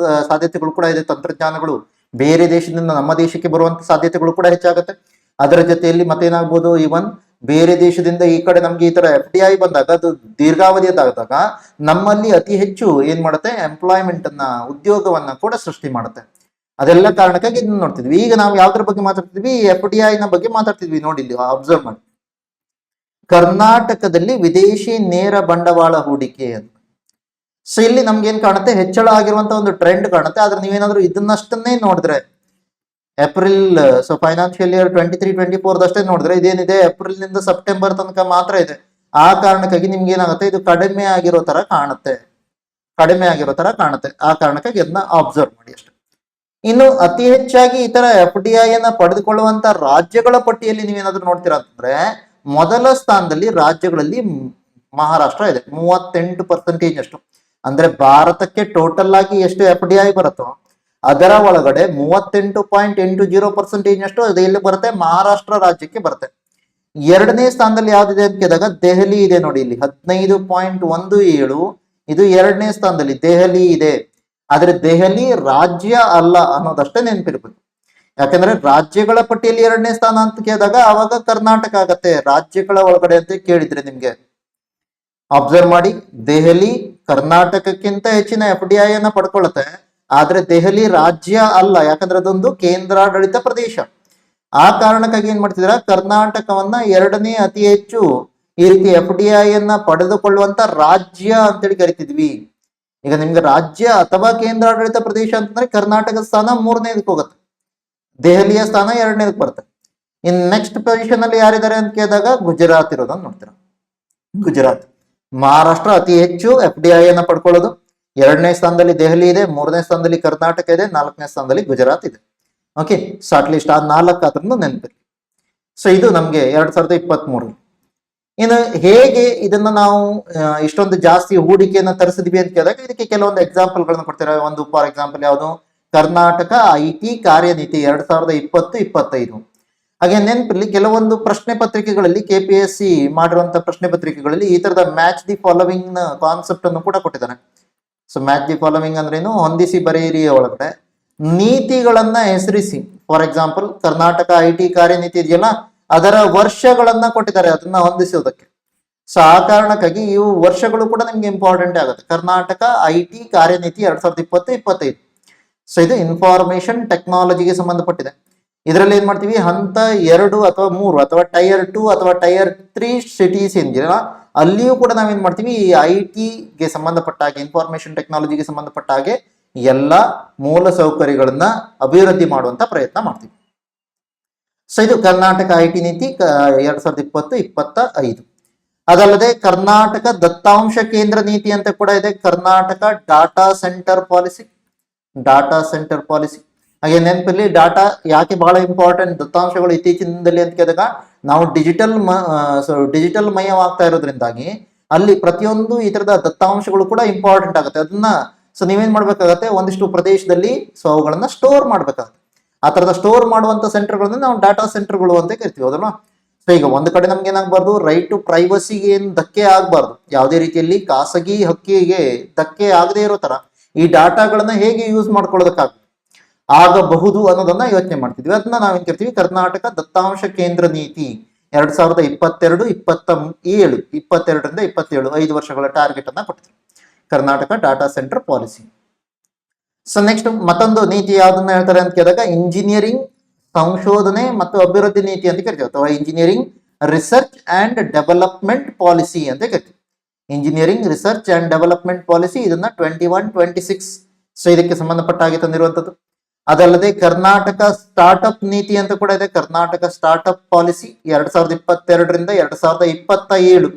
ಸಾಧ್ಯತೆಗಳು ಕೂಡ ಇದೆ. ತಂತ್ರಜ್ಞಾನಗಳು ಬೇರೆ ದೇಶದಿಂದ ನಮ್ಮ ದೇಶಕ್ಕೆ ಬರುವಂತ ಸಾಧ್ಯತೆಗಳು ಕೂಡ ಹೆಚ್ಚಾಗುತ್ತೆ. ಅದರ ಜೊತೆಯಲ್ಲಿ ಮತ್ತೇನಾಗ್ಬೋದು, ಇವನ್ ಬೇರೆ ದೇಶದಿಂದ ಈ ಕಡೆ ನಮ್ಗೆ ಈ ತರ FDI ಬಂದಾಗ, ಅದು ದೀರ್ಘಾವಧಿಯದಾದಾಗ ನಮ್ಮಲ್ಲಿ ಅತಿ ಹೆಚ್ಚು ಏನ್ ಮಾಡುತ್ತೆ, ಎಂಪ್ಲಾಯ್ಮೆಂಟ್ ಅನ್ನ, ಉದ್ಯೋಗವನ್ನ ಕೂಡ ಸೃಷ್ಟಿ ಮಾಡುತ್ತೆ. ಅದೆಲ್ಲ ಕಾರಣಕ್ಕಾಗಿ ಇದನ್ನ ನೋಡ್ತಿದ್ವಿ. ಈಗ ನಾವು ಯಾವ್ದ್ರ ಬಗ್ಗೆ ಮಾತಾಡ್ತಿದ್ವಿ, FDI ನ ಬಗ್ಗೆ ಮಾತಾಡ್ತಿದ್ವಿ. ನೋಡಿ ಇಲ್ಲಿ ಅಬ್ಸರ್ವ್ ಮಾಡಿ, ಕರ್ನಾಟಕದಲ್ಲಿ ವಿದೇಶಿ ನೇರ ಬಂಡವಾಳ ಹೂಡಿಕೆ ಅಂತ. ಸೊ ಇಲ್ಲಿ ನಮ್ಗೆ ಏನ್ ಕಾಣುತ್ತೆ, ಹೆಚ್ಚಳ ಆಗಿರುವಂತ ಒಂದು ಟ್ರೆಂಡ್ ಕಾಣುತ್ತೆ. ಆದ್ರೆ ನೀವೇನಾದ್ರೂ ಇದನ್ನಷ್ಟನ್ನೇ ನೋಡಿದ್ರೆ, ಏಪ್ರಿಲ್ ಫೈನಾನ್ಷಿಯಲ್ ಇಯರ್ 23-24 ದಷ್ಟೇ ನೋಡಿದ್ರೆ, ಇದೇನಿದೆ ಏಪ್ರಿಲ್ ನಿಂದ ಸೆಪ್ಟೆಂಬರ್ ತನಕ ಮಾತ್ರ ಇದೆ. ಆ ಕಾರಣಕ್ಕಾಗಿ ನಿಮ್ಗೆ ಏನಾಗುತ್ತೆ, ಇದು ಕಡಿಮೆ ಆಗಿರೋ ತರ ಕಾಣುತ್ತೆ. ಆ ಕಾರಣಕ್ಕಾಗಿ ಅದನ್ನ ಅಬ್ಸರ್ವ್ ಮಾಡಿ ಅಷ್ಟೇ. ಇನ್ನು ಅತಿ ಹೆಚ್ಚಾಗಿ ಈ ತರ FDI ಅನ್ನ ಪಡೆದುಕೊಳ್ಳುವಂತ ರಾಜ್ಯಗಳ ಪಟ್ಟಿಯಲ್ಲಿ ನೀವೇನಾದ್ರೂ ನೋಡ್ತೀರಾ ಅಂತಂದ್ರೆ, ಮೊದಲ ಸ್ಥಾನದಲ್ಲಿ ರಾಜ್ಯಗಳಲ್ಲಿ ಮಹಾರಾಷ್ಟ್ರ ಇದೆ, 38% ಅಷ್ಟು. ಅಂದ್ರೆ ಭಾರತಕ್ಕೆ ಟೋಟಲ್ ಆಗಿ ಎಷ್ಟು FDI ಬರುತ್ತೋ ಅದರ ಒಳಗಡೆ 38.80% ಅಷ್ಟು ಅದು ಎಲ್ಲಿ ಬರುತ್ತೆ, ಮಹಾರಾಷ್ಟ್ರ ರಾಜ್ಯಕ್ಕೆ ಬರುತ್ತೆ. ಎರಡನೇ ಸ್ಥಾನದಲ್ಲಿ ಯಾವ್ದಿದೆ ಅಂತ ಕೇಳಿದಾಗ ದೆಹಲಿ ಇದೆ. ನೋಡಿ ಇಲ್ಲಿ 15.17, ಇದು ಎರಡನೇ ಸ್ಥಾನದಲ್ಲಿ ದೆಹಲಿ ಇದೆ. ಆದ್ರೆ ದೆಹಲಿ ರಾಜ್ಯ ಅಲ್ಲ ಅನ್ನೋದಷ್ಟೇ ನೆನಪಿರ್ಬೇಕು. ಯಾಕಂದ್ರೆ ರಾಜ್ಯಗಳ ಪಟ್ಟಿಯಲ್ಲಿ 2ನೇ ಸ್ಥಾನ ಅಂತ ಕೇಳಿದಾಗ ಅವಾಗ ಕರ್ನಾಟಕ ಆಗತ್ತೆ, ರಾಜ್ಯಗಳ ಒಳಗಡೆ ಅಂತ ಕೇಳಿದ್ರೆ ನಿಮ್ಗೆ ಅಬ್ಸರ್ವ್ ಮಾಡಿ, ದೆಹಲಿ ಕರ್ನಾಟಕಕ್ಕಿಂತ ಹೆಚ್ಚಿನ FDI ಅನ್ನ ಪಡ್ಕೊಳ್ಳುತ್ತೆ, ಆದ್ರೆ ದೆಹಲಿ ರಾಜ್ಯ ಅಲ್ಲ, ಯಾಕಂದ್ರೆ ಅದೊಂದು ಕೇಂದ್ರಾಡಳಿತ ಪ್ರದೇಶ. ಆ ಕಾರಣಕ್ಕಾಗಿ ಏನ್ ಮಾಡ್ತಿದ್ರ, ಕರ್ನಾಟಕವನ್ನ 2ನೇ ಅತಿ ಹೆಚ್ಚು ಈ ರೀತಿ FDI ಅನ್ನ ಪಡೆದುಕೊಳ್ಳುವಂತ ರಾಜ್ಯ ಅಂತೇಳಿ ಕರಿತಿದ್ವಿ. ಈಗ ನಿಮ್ಗೆ ರಾಜ್ಯ ಅಥವಾ ಕೇಂದ್ರಾಡಳಿತ ಪ್ರದೇಶ ಅಂತಂದ್ರೆ ಕರ್ನಾಟಕದ ಸ್ಥಾನ 3ನೇದಕ್ಕೆ ಹೋಗುತ್ತೆ, ದೆಹಲಿಯ ಸ್ಥಾನ 2ನೇದಕ್ಕೆ ಬರುತ್ತೆ. ಇನ್ ನೆಕ್ಸ್ಟ್ ಪೊಸಿಷನ್ ಅಲ್ಲಿ ಯಾರಿದ್ದಾರೆ ಅಂತ ಕೇಳಿದಾಗ ಗುಜರಾತ್ ಇರೋದನ್ನ ನೋಡ್ತೀರ. ಗುಜರಾತ್, ಮಹಾರಾಷ್ಟ್ರ ಅತಿ ಹೆಚ್ಚು FDI ಅನ್ನ ಪಡ್ಕೊಳ್ಳೋದು, 2ನೇ ಸ್ಥಾನದಲ್ಲಿ ದೆಹಲಿ ಇದೆ, 3ನೇ ಸ್ಥಾನದಲ್ಲಿ ಕರ್ನಾಟಕ ಇದೆ, 4ನೇ ಸ್ಥಾನದಲ್ಲಿ ಗುಜರಾತ್ ಇದೆ. ಓಕೆ, ಸೊ ಅಟ್ಲೀಸ್ಟ್ ಆ 4 ಆದ್ರೂ ನೆನಪಿರಿ. ಸೊ ಇದು ನಮ್ಗೆ 2023. ಇನ್ನು ಹೇಗೆ ಇದನ್ನ ನಾವು ಇಷ್ಟೊಂದು ಜಾಸ್ತಿ ಹೂಡಿಕೆಯನ್ನ ತರಿಸಿದ್ವಿ ಅಂತ ಕೇಳಿದಾಗ ಇದಕ್ಕೆ ಕೆಲವೊಂದು ಎಕ್ಸಾಂಪಲ್ಗಳನ್ನ ಕೊಡ್ತಾರೆ. ಒಂದು ಫಾರ್ ಎಕ್ಸಾಂಪಲ್ ಯಾವುದು, ಕರ್ನಾಟಕ IT ಕಾರ್ಯನೀತಿ 2020-25. ಹಾಗೆ ನೆನಪಿರ್ಲಿ, ಕೆಲವೊಂದು ಪ್ರಶ್ನೆ ಪತ್ರಿಕೆಗಳಲ್ಲಿ KPSC ಮಾಡಿರುವಂತಹ ಪ್ರಶ್ನೆ ಪತ್ರಿಕೆಗಳಲ್ಲಿ ಈ ತರದ ಮ್ಯಾಚ್ ದಿ ಫಾಲೋವಿಂಗ್ ಕಾನ್ಸೆಪ್ಟ್ ಅನ್ನು ಕೂಡ ಕೊಟ್ಟಿದ್ದಾನೆ. ಸೊ ಮ್ಯಾಚ್ ದಿ ಫಾಲೋವಿಂಗ್ ಅಂದ್ರೇನು, ಹೊಂದಿಸಿ ಬರೆಯಿರಿ ಒಳಗಡೆ ನೀತಿಗಳನ್ನ ಹೆಸರಿಸಿ. ಫಾರ್ ಎಕ್ಸಾಂಪಲ್ ಕರ್ನಾಟಕ IT ಕಾರ್ಯನೀತಿ ಇದೆಯಲ್ಲ, ಅದರ ವರ್ಷಗಳನ್ನ ಕೊಟ್ಟಿದ್ದಾರೆ ಅದನ್ನ ಹೊಂದಿಸುವುದಕ್ಕೆ. ಸೊ ಆ ಕಾರಣಕ್ಕಾಗಿ ಇವು ವರ್ಷಗಳು ಕೂಡ ನಿಮ್ಗೆ ಇಂಪಾರ್ಟೆಂಟ್ ಆಗುತ್ತೆ. ಕರ್ನಾಟಕ IT ಕಾರ್ಯನೀತಿ 2020-25. ಸೊ ಇದು ಇನ್ಫಾರ್ಮೇಶನ್ ಟೆಕ್ನಾಲಜಿಗೆ ಸಂಬಂಧಪಟ್ಟಿದೆ. ಇದರಲ್ಲಿ ಏನ್ ಮಾಡ್ತೀವಿ, ಹಂತ 2 ಅಥವಾ 3 ಅಥವಾ Tier 2 ಅಥವಾ Tier 3 ಸಿಟೀಸ್ ಏನಿದೆಯಲ್ಲ, ಅಲ್ಲಿಯೂ ಕೂಡ ನಾವೇನ್ ಮಾಡ್ತೀವಿ, ಈ IT-ಗೆ ಸಂಬಂಧಪಟ್ಟ ಹಾಗೆ, ಇನ್ಫಾರ್ಮೇಶನ್ ಟೆಕ್ನಾಲಜಿಗೆ ಎಲ್ಲ ಹಾಗೆ ಎಲ್ಲ ಮೂಲ ಸೌಕರ್ಯಗಳನ್ನ ಅಭಿವೃದ್ಧಿ ಮಾಡುವಂತ ಪ್ರಯತ್ನ ಮಾಡ್ತೀವಿ. ಸೊ ಇದು ಕರ್ನಾಟಕ IT ನೀತಿ 2020-25. ಅದಲ್ಲದೆ ಕರ್ನಾಟಕ ದತ್ತಾಂಶ ಕೇಂದ್ರ ನೀತಿ ಅಂತ ಕೂಡ ಇದೆ, ಕರ್ನಾಟಕ ಡಾಟಾ ಸೆಂಟರ್ ಪಾಲಿಸಿ. ಹಾಗೆ ನೆನಪಿರ್ಲಿ, ಡಾಟಾ ಯಾಕೆ ಬಹಳ ಇಂಪಾರ್ಟೆಂಟ್, ದತ್ತಾಂಶಗಳು ಇತ್ತೀಚಿನ ದಿನದಲ್ಲಿ ಅಂತ ಕೇಳಿದಾಗ ನಾವು ಡಿಜಿಟಲ್ ಮಯವಾಗ್ತಾ ಇರೋದ್ರಿಂದಾಗಿ ಅಲ್ಲಿ ಪ್ರತಿಯೊಂದು ಈ ತರದ ದತ್ತಾಂಶಗಳು ಕೂಡ ಇಂಪಾರ್ಟೆಂಟ್ ಆಗುತ್ತೆ. ಅದನ್ನ ಸೊ ನೀವೇನ್ ಮಾಡ್ಬೇಕಾಗತ್ತೆ, ಒಂದಿಷ್ಟು ಪ್ರದೇಶದಲ್ಲಿ ಸೊ ಅವುಗಳನ್ನ ಸ್ಟೋರ್ ಮಾಡ್ಬೇಕಾಗತ್ತೆ. ಆ ತರದ ಸ್ಟೋರ್ ಮಾಡುವಂತ ಸೆಂಟರ್ಗಳನ್ನ ನಾವು ಡಾಟಾ ಸೆಂಟರ್ಗಳು ಅಂತ ಕರಿತೀವಿ, ಹೌದಲ್ವಾ? ಸೊ ಈಗ ಒಂದು ಕಡೆ ನಮ್ಗೆ ಏನಾಗಬಾರ್ದು, ರೈಟ್ ಟು ಪ್ರೈವಸಿಗೆ ಏನ್ ಧಕ್ಕೆ ಆಗ್ಬಾರ್ದು, ಯಾವುದೇ ರೀತಿಯಲ್ಲಿ ಖಾಸಗಿ ಹಕ್ಕಿಗೆ ಧಕ್ಕೆ ಆಗದೆ ಇರೋ ತರ ಈ ಡಾಟಾಗಳನ್ನ ಹೇಗೆ ಯೂಸ್ ಆಗಬಹುದು ಅನ್ನೋದನ್ನ ಯೋಚನೆ ಮಾಡ್ತಿದ್ವಿ. ಅದನ್ನ ನಾವೇನ್ ಕರಿತೀವಿ, ಕರ್ನಾಟಕ ದತ್ತಾಂಶ ಕೇಂದ್ರ ನೀತಿ 2022-27, 22ರಿಂದ 5 ವರ್ಷಗಳ ಟಾರ್ಗೆಟ್ ಅನ್ನ ಕೊಡ್ತೀವಿ, Karnataka data centre policy. So next ಮತ್ತೊಂದು ನೀತಿ ಯಾವ್ದನ್ನ ಹೇಳ್ತಾರೆ ಅಂತ ಕೇಳಿದಾಗ ಇಂಜಿನಿಯರಿಂಗ್ ಸಂಶೋಧನೆ ಮತ್ತು ಅಭಿವೃದ್ಧಿ ನೀತಿ ಅಂತ ಕರಿತೀವಿ, ಅಥವಾ engineering research and development policy ಅಂತ ಕರಿತೀವಿ. Engineering research and development policy ಇದನ್ನ 21-26 ಸೊ ಇದಕ್ಕೆ ಸಂಬಂಧಪಟ್ಟ ಹಾಗೆ ತಂದಿರುವಂತದ್ದು. ಅದಲ್ಲದೆ ಕರ್ನಾಟಕ ಸ್ಟಾರ್ಟ್ಅಪ್ ನೀತಿ ಅಂತ ಕೂಡ ಇದೆ, ಕರ್ನಾಟಕ ಸ್ಟಾರ್ಟ್ಅಪ್ ಪಾಲಿಸಿ 2022ರಿಂದ 2027.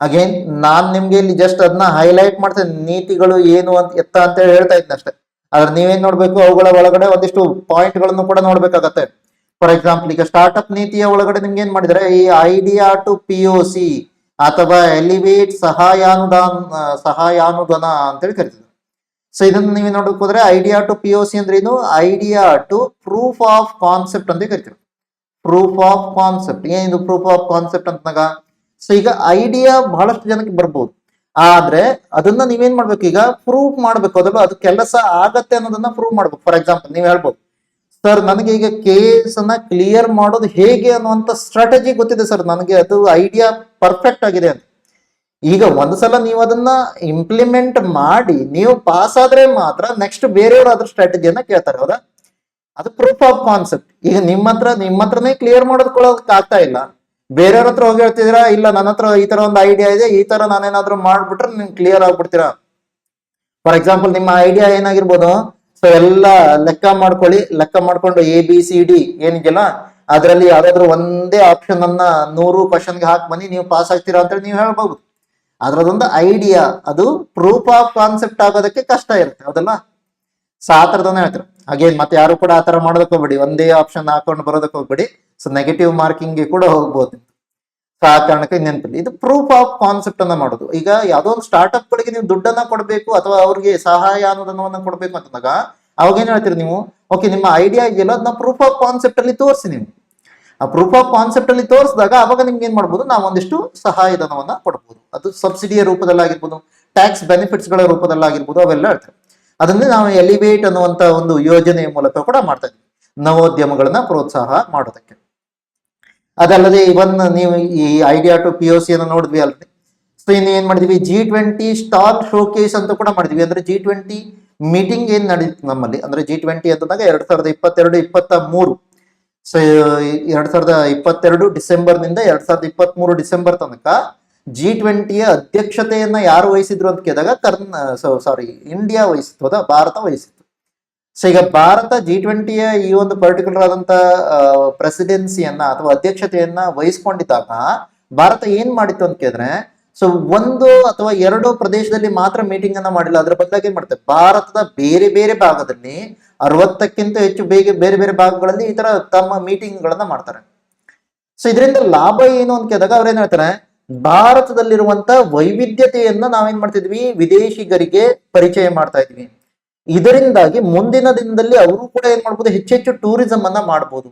ಅಗೇನ್ ನಾನ್ ನಿಮ್ಗೆ ಇಲ್ಲಿ ಜಸ್ಟ್ ಅದನ್ನ ಹೈಲೈಟ್ ಮಾಡ್ತೇನೆ, ನೀತಿಗಳು ಏನು ಅಂತ ಹೇಳಿ ಹೇಳ್ತಾ ಇದ್ದೀನಿ ಅಷ್ಟೇ. ಆದ್ರೆ ನೀವೇನ್ ನೋಡ್ಬೇಕು, ಅವುಗಳ ಒಳಗಡೆ ಒಂದಿಷ್ಟು ಪಾಯಿಂಟ್ ಗಳನ್ನು ಕೂಡ ನೋಡ್ಬೇಕಾಗತ್ತೆ. ಫಾರ್ ಎಕ್ಸಾಂಪಲ್ ಈಗ ಸ್ಟಾರ್ಟ್ಅಪ್ ನೀತಿಯ ಒಳಗಡೆ ನಿಮ್ಗೆ ಏನ್ ಮಾಡಿದ್ರೆ, ಈ ಐಡಿಯಾ ಟು POC ಅಥವಾ ಎಲಿವೇಟ್ ಸಹಾಯಾನುದಾನ ಅಂತೇಳಿ ಕರಿತಿದ್ರು. ಸೊ ಇದನ್ನ ನೀವು ನೋಡಕ್ ಹೋದ್ರೆ ಐಡಿಯಾ ಟು POC ಅಂದ್ರೆ ಏನು, idea to proof of concept ಅಂತ ಕರಿತೀವಿ. ಪ್ರೂಫ್ ಆಫ್ ಕಾನ್ಸೆಪ್ಟ್ ಏನಿದು ಪ್ರೂಫ್ ಆಫ್ ಕಾನ್ಸೆಪ್ಟ್ ಅಂತನಾಗ, ಸೊ ಈಗ ಐಡಿಯಾ ಬಹಳಷ್ಟು ಜನಕ್ಕೆ ಬರ್ಬೋದು, ಆದ್ರೆ ಅದನ್ನ ನೀವೇನ್ ಮಾಡ್ಬೇಕು, ಈಗ ಪ್ರೂವ್ ಮಾಡ್ಬೇಕು, ಅದಲ್ಲ ಅದು ಕೆಲಸ ಆಗತ್ತೆ ಅನ್ನೋದನ್ನ ಪ್ರೂವ್ ಮಾಡ್ಬೇಕು. ಫಾರ್ ಎಕ್ಸಾಂಪಲ್ ನೀವ್ ಹೇಳ್ಬೋದು, ಸರ್ ನನಗೆ ಈಗ ಕೇಸ್ ಅನ್ನ ಕ್ಲಿಯರ್ ಮಾಡೋದು ಹೇಗೆ ಅನ್ನುವಂತ ಸ್ಟ್ರಾಟಜಿ ಗೊತ್ತಿದೆ ಸರ್, ನನಗೆ ಅದು ಐಡಿಯಾ ಪರ್ಫೆಕ್ಟ್ ಆಗಿದೆ ಅಂತ. ಈಗ ಒಂದ್ಸಲ ನೀವು ಅದನ್ನ ಇಂಪ್ಲಿಮೆಂಟ್ ಮಾಡಿ ನೀವು ಪಾಸ್ ಆದ್ರೆ ಮಾತ್ರ ನೆಕ್ಸ್ಟ್ ಬೇರೆಯವರು ಅದ್ರ ಸ್ಟ್ರಾಟಜಿಯನ್ನ ಕೇಳ್ತಾರೆ, ಹೌದಾ? ಅದು ಪ್ರೂಫ್ ಆಫ್ ಕಾನ್ಸೆಪ್ಟ್. ಈಗ ನಿಮ್ಮ ಹತ್ರನೇ ಕ್ಲಿಯರ್ ಮಾಡೋದಕ್ಕೆ ಆಗ್ತಾ ಇಲ್ಲ, ಬೇರೆಯವ್ರ ಹತ್ರ ಹೋಗಿ ಹೇಳ್ತಿದ್ದೀರಾ, ಇಲ್ಲ ನನ್ನ ಹತ್ರ ಈ ತರ ಒಂದು ಐಡಿಯಾ ಇದೆ, ಈ ತರ ನಾನೇನಾದ್ರೂ ಮಾಡ್ಬಿಟ್ರೆ ನಿಮ್ಗೆ ಕ್ಲಿಯರ್ ಆಗ್ಬಿಡ್ತೀರಾ. ಫಾರ್ ಎಕ್ಸಾಂಪಲ್ ನಿಮ್ಮ ಐಡಿಯಾ ಏನಾಗಿರ್ಬೋದು, ಸೊ ಎಲ್ಲ ಲೆಕ್ಕ ಮಾಡ್ಕೊಂಡು ABCD ಏನಿದೆಯಲ್ಲ ಅದರಲ್ಲಿ ಯಾವ್ದಾದ್ರು ಒಂದೇ ಆಪ್ಷನ್ ಅನ್ನ 100 ಕ್ವಶನ್ಗೆ ಹಾಕಿ ಬನ್ನಿ, ನೀವು ಪಾಸ್ ಆಗ್ತೀರಾ ಅಂತೇಳಿ ನೀವು ಹೇಳ್ಬಹುದು. ಅದ್ರದೊಂದು ಐಡಿಯಾ, ಅದು ಪ್ರೂಫ್ ಆಫ್ ಕಾನ್ಸೆಪ್ಟ್ ಆಗೋದಕ್ಕೆ ಕಷ್ಟ ಇರುತ್ತೆ, ಹೌದಲ್ಲ? ಸೊ ಆ ತರದನ್ನ ಹೇಳ್ತಾರೆ. ಹಾಗೇನ್ ಮತ್ತೆ ಯಾರು ಕೂಡ ಆ ತರ ಮಾಡೋದಕ್ಕೆ ಹೋಗ್ಬೇಡಿ, ಒಂದೇ ಆಪ್ಷನ್ ಹಾಕೊಂಡು ಬರೋದಕ್ಕೆ ಹೋಗ್ಬೇಡಿ. ಸೊ ನೆಗೆಟಿವ್ ಮಾರ್ಕಿಂಗ್ ಕೂಡ ಹೋಗ್ಬೋದು. ಸೊ ಆ ಕಾರಣಕ್ಕೆ ನೆನಪಿಲ್ಲ, ಇದು ಪ್ರೂಫ್ ಆಫ್ ಕಾನ್ಸೆಪ್ಟ್ ಅನ್ನ ಮಾಡೋದು. ಈಗ ಯಾವ್ದೋ ಒಂದು ಸ್ಟಾರ್ಟ್ಅಪ್ ಗಳಿಗೆ ನೀವು ದುಡ್ಡನ್ನ ಕೊಡಬೇಕು ಅಥವಾ ಅವ್ರಿಗೆ ಸಹಾಯ ಅನುದಾನವನ್ನ ಕೊಡ್ಬೇಕು ಅಂತಂದಾಗ ಅವಾಗ ಏನ್ ಹೇಳ್ತೀರಿ ನೀವು, ಓಕೆ ನಿಮ್ಮ ಐಡಿಯಾ ಇದೆಯಲ್ಲ ಅದನ್ನ ಪ್ರೂಫ್ ಆಫ್ ಕಾನ್ಸೆಪ್ಟ್ ಅಲ್ಲಿ ತೋರಿಸಿ. ನೀವು ಆ ಪ್ರೂಫ್ ಆಫ್ ಕಾನ್ಸೆಪ್ಟ್ ಅಲ್ಲಿ ತೋರಿಸಿದಾಗ ಅವಾಗ ನಿಮ್ಗೆ ಏನ್ ಮಾಡ್ಬೋದು, ನಾವು ಒಂದಿಷ್ಟು ಸಹಾಯಧನವನ್ನ ಕೊಡ್ಬೋದು. ಅದು ಸಬ್ಸಿಡಿಯ ರೂಪದಲ್ಲಾಗಿರ್ಬೋದು, ಟ್ಯಾಕ್ಸ್ ಬೆನಿಫಿಟ್ಸ್ ಗಳ ರೂಪದಲ್ಲಾಗಿರ್ಬೋದು, ಅವೆಲ್ಲ ಹೇಳ್ತಾರೆ. ಅದನ್ನೇ ನಾವು ಎಲಿವೇಟ್ ಅನ್ನುವಂತ ಒಂದು ಯೋಜನೆಯ ಮೂಲಕ ಕೂಡ ಮಾಡ್ತಾ ಇದ್ವಿ. ನವೋದ್ಯಮಗಳನ್ನ ಪ್ರೋತ್ಸಾಹ ಮಾಡೋದಕ್ಕೆ. ಅದಲ್ಲದೆ ಇವನ್ ನೀವು ಈ ಐಡಿಯಾ ಟು POC ಅನ್ನು ನೋಡಿದ್ವಿ ಅಲ್ರಿ. ಸೊ ಇನ್ನು ಏನ್ ಮಾಡಿದ್ವಿ, G20 ಸ್ಟಾಲ್ ಶೋಕೇಸ್ ಅಂತ ಕೂಡ ಮಾಡಿದ್ವಿ. ಅಂದ್ರೆ G20 ಮೀಟಿಂಗ್ ಏನ್ ನಡೀತು ನಮ್ಮಲ್ಲಿ, ಅಂದ್ರೆ G20 ಅಂತಂದಾಗ 2022-23. ಸೊ 2022 ಡಿಸೆಂಬರ್ನಿಂದ 2023 ಡಿಸೆಂಬರ್ ತನಕ G20ಯ ಅಧ್ಯಕ್ಷತೆಯನ್ನ ಯಾರು ವಹಿಸಿದ್ರು ಅಂತ ಕೇಳಿದಾಗ ಇಂಡಿಯಾ ವಹಿಸಿತ್ತು, ಹೌದಾ, ಭಾರತ ವಹಿಸಿತ್ತು. ಸೊ ಈಗ ಭಾರತ G20ಯ ಈ ಒಂದು ಪರ್ಟಿಕ್ಯುಲರ್ ಆದಂತ ಪ್ರೆಸಿಡೆನ್ಸಿಯನ್ನ ಅಥವಾ ಅಧ್ಯಕ್ಷತೆಯನ್ನ ವಹಿಸ್ಕೊಂಡಿದ್ದಾಗ ಭಾರತ ಏನ್ ಮಾಡಿತ್ತು ಅಂತ ಕೇಳಿದ್ರೆ, ಸೊ ಒಂದು ಅಥವಾ ಎರಡು ಪ್ರದೇಶದಲ್ಲಿ ಮಾತ್ರ ಮೀಟಿಂಗ್ ಅನ್ನ ಮಾಡಿಲ್ಲ. ಅದರ ಬದಲಾಗಿ ಏನ್ ಮಾಡ್ತಾರೆ, ಭಾರತದ ಬೇರೆ ಬೇರೆ ಭಾಗದಲ್ಲಿ 60ಕ್ಕಿಂತ ಹೆಚ್ಚು ಬೇರೆ ಬೇರೆ ಭಾಗಗಳಲ್ಲಿ ಈ ತರ ತಮ್ಮ ಮೀಟಿಂಗ್ ಗಳನ್ನ ಮಾಡ್ತಾರೆ. ಸೊ ಇದರಿಂದ ಲಾಭ ಏನು ಅಂತ ಕೇಳಿದಾಗ ಅವ್ರೇನ್ ಹೇಳ್ತಾರೆ, ಭಾರತದಲ್ಲಿರುವಂತ ವೈವಿಧ್ಯತೆಯನ್ನ ನಾವೇನ್ ಮಾಡ್ತಿದ್ವಿ, ವಿದೇಶಿಗರಿಗೆ ಪರಿಚಯ ಮಾಡ್ತಾ ಇದ್ವಿ. ಇದರಿಂದಾಗಿ ಮುಂದಿನ ದಿನದಲ್ಲಿ ಅವರು ಕೂಡ ಏನ್ ಮಾಡ್ಬೋದು, ಹೆಚ್ಚೆಚ್ಚು ಟೂರಿಸಂ ಅನ್ನ ಮಾಡ್ಬೋದು.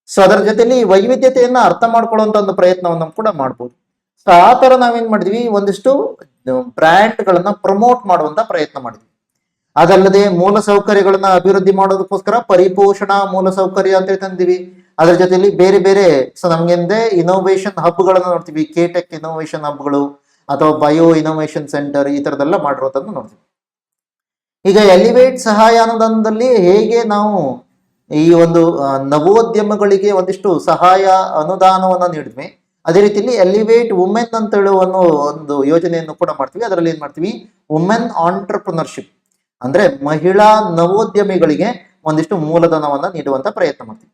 ಸೊ ಅದರ ಜೊತೆಲಿ ವೈವಿಧ್ಯತೆಯನ್ನ ಅರ್ಥ ಮಾಡ್ಕೊಳ್ಳುವಂತ ಒಂದು ಪ್ರಯತ್ನವನ್ನು ಕೂಡ ಮಾಡ್ಬೋದು. ಸೊ ಆ ತರ ನಾವೇನ್ ಮಾಡಿದ್ವಿ, ಒಂದಿಷ್ಟು ಬ್ರ್ಯಾಂಡ್ ಗಳನ್ನ ಪ್ರಮೋಟ್ ಮಾಡುವಂತ ಪ್ರಯತ್ನ ಮಾಡಿದ್ವಿ. ಅದಲ್ಲದೆ ಮೂಲ ಸೌಕರ್ಯಗಳನ್ನ ಅಭಿವೃದ್ಧಿ ಮಾಡೋದಕ್ಕೋಸ್ಕರ ಪರಿಪೋಷಣಾ ಮೂಲ ಸೌಕರ್ಯ ಅಂತ ತಂದಿವಿ. ಅದರ ಜೊತೆಲಿ ಬೇರೆ ಬೇರೆ, ಸೊ ನಮ್ಗೆ ಇನೋವೇಷನ್ ಹಬ್ ಗಳನ್ನ ನೋಡ್ತೀವಿ, ಕೆಟೆಕ್ ಇನೋವೇಷನ್ ಹಬ್ಗಳು ಅಥವಾ ಬಯೋ ಇನೋವೇಷನ್ ಸೆಂಟರ್, ಈ ತರದೆಲ್ಲ ಮಾಡಿರೋದನ್ನು ನೋಡ್ತೀವಿ. ಈಗ ಎಲಿವೇಟ್ ಸಹಾಯಾನುದಾನದಲ್ಲಿ ಹೇಗೆ ನಾವು ಈ ಒಂದು ನವೋದ್ಯಮಗಳಿಗೆ ಒಂದಿಷ್ಟು ಸಹಾಯ ಅನುದಾನವನ್ನ ನೀಡಿದ್ವಿ, ಅದೇ ರೀತಿಯಲ್ಲಿ ಎಲಿವೇಟ್ ವುಮೆನ್ ಅಂತ ಹೇಳುವ ಒಂದು ಯೋಜನೆಯನ್ನು ಕೂಡ ಮಾಡ್ತೀವಿ. ಅದರಲ್ಲಿ ಏನ್ ಮಾಡ್ತೀವಿ, ವುಮೆನ್ ಆಂಟರ್ಪ್ರಿನರ್ಶಿಪ್ ಅಂದ್ರೆ ಮಹಿಳಾ ನವೋದ್ಯಮಿಗಳಿಗೆ ಒಂದಿಷ್ಟು ಮೂಲಧನವನ್ನ ನೀಡುವಂತ ಪ್ರಯತ್ನ ಮಾಡ್ತೀವಿ.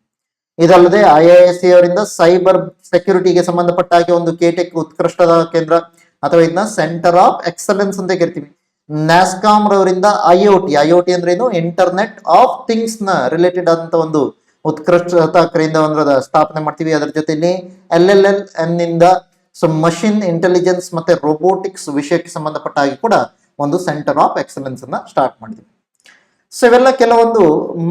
ಇದಲ್ಲದೆ IISc ಅವರಿಂದ ಸೈಬರ್ ಸೆಕ್ಯೂರಿಟಿಗೆ ಸಂಬಂಧಪಟ್ಟ ಹಾಗೆ ಒಂದು ಕೆಟೆಕ್ ಉತ್ಕೃಷ್ಟತಾ ಕೇಂದ್ರ ಅಥವಾ ಇದನ್ನ ಸೆಂಟರ್ ಆಫ್ ಎಕ್ಸಲೆನ್ಸ್ ಅಂತ ಕರಿತೀವಿ. ನ್ಯಾಸ್ಕಾಮ್ ರವರಿಂದ ಐಒಟಿ ಅಂದ್ರೆ ಏನು, ಇಂಟರ್ನೆಟ್ ಆಫ್ ಥಿಂಗ್ಸ್ ನ ರಿಲೇಟೆಡ್ ಆದಂತ ಒಂದು ಉತ್ಕೃಷ್ಟತಾ ಕೇಂದ್ರವನ್ನ ಸ್ಥಾಪನೆ ಮಾಡ್ತೀವಿ. ಅದರ ಜೊತೆಲಿ LLN ನಿಂದ ಮಷಿನ್ ಇಂಟೆಲಿಜೆನ್ಸ್ ಮತ್ತೆ ರೋಬೋಟಿಕ್ಸ್ ವಿಷಯಕ್ಕೆ ಸಂಬಂಧಪಟ್ಟ ಹಾಗೆ ಕೂಡ ಒಂದು ಸೆಂಟರ್ ಆಫ್ ಎಕ್ಸಲೆನ್ಸ್ ಅನ್ನ ಸ್ಟಾರ್ಟ್ ಮಾಡಿದ್ವಿ. ಸೊ ಇವೆಲ್ಲ ಕೆಲವೊಂದು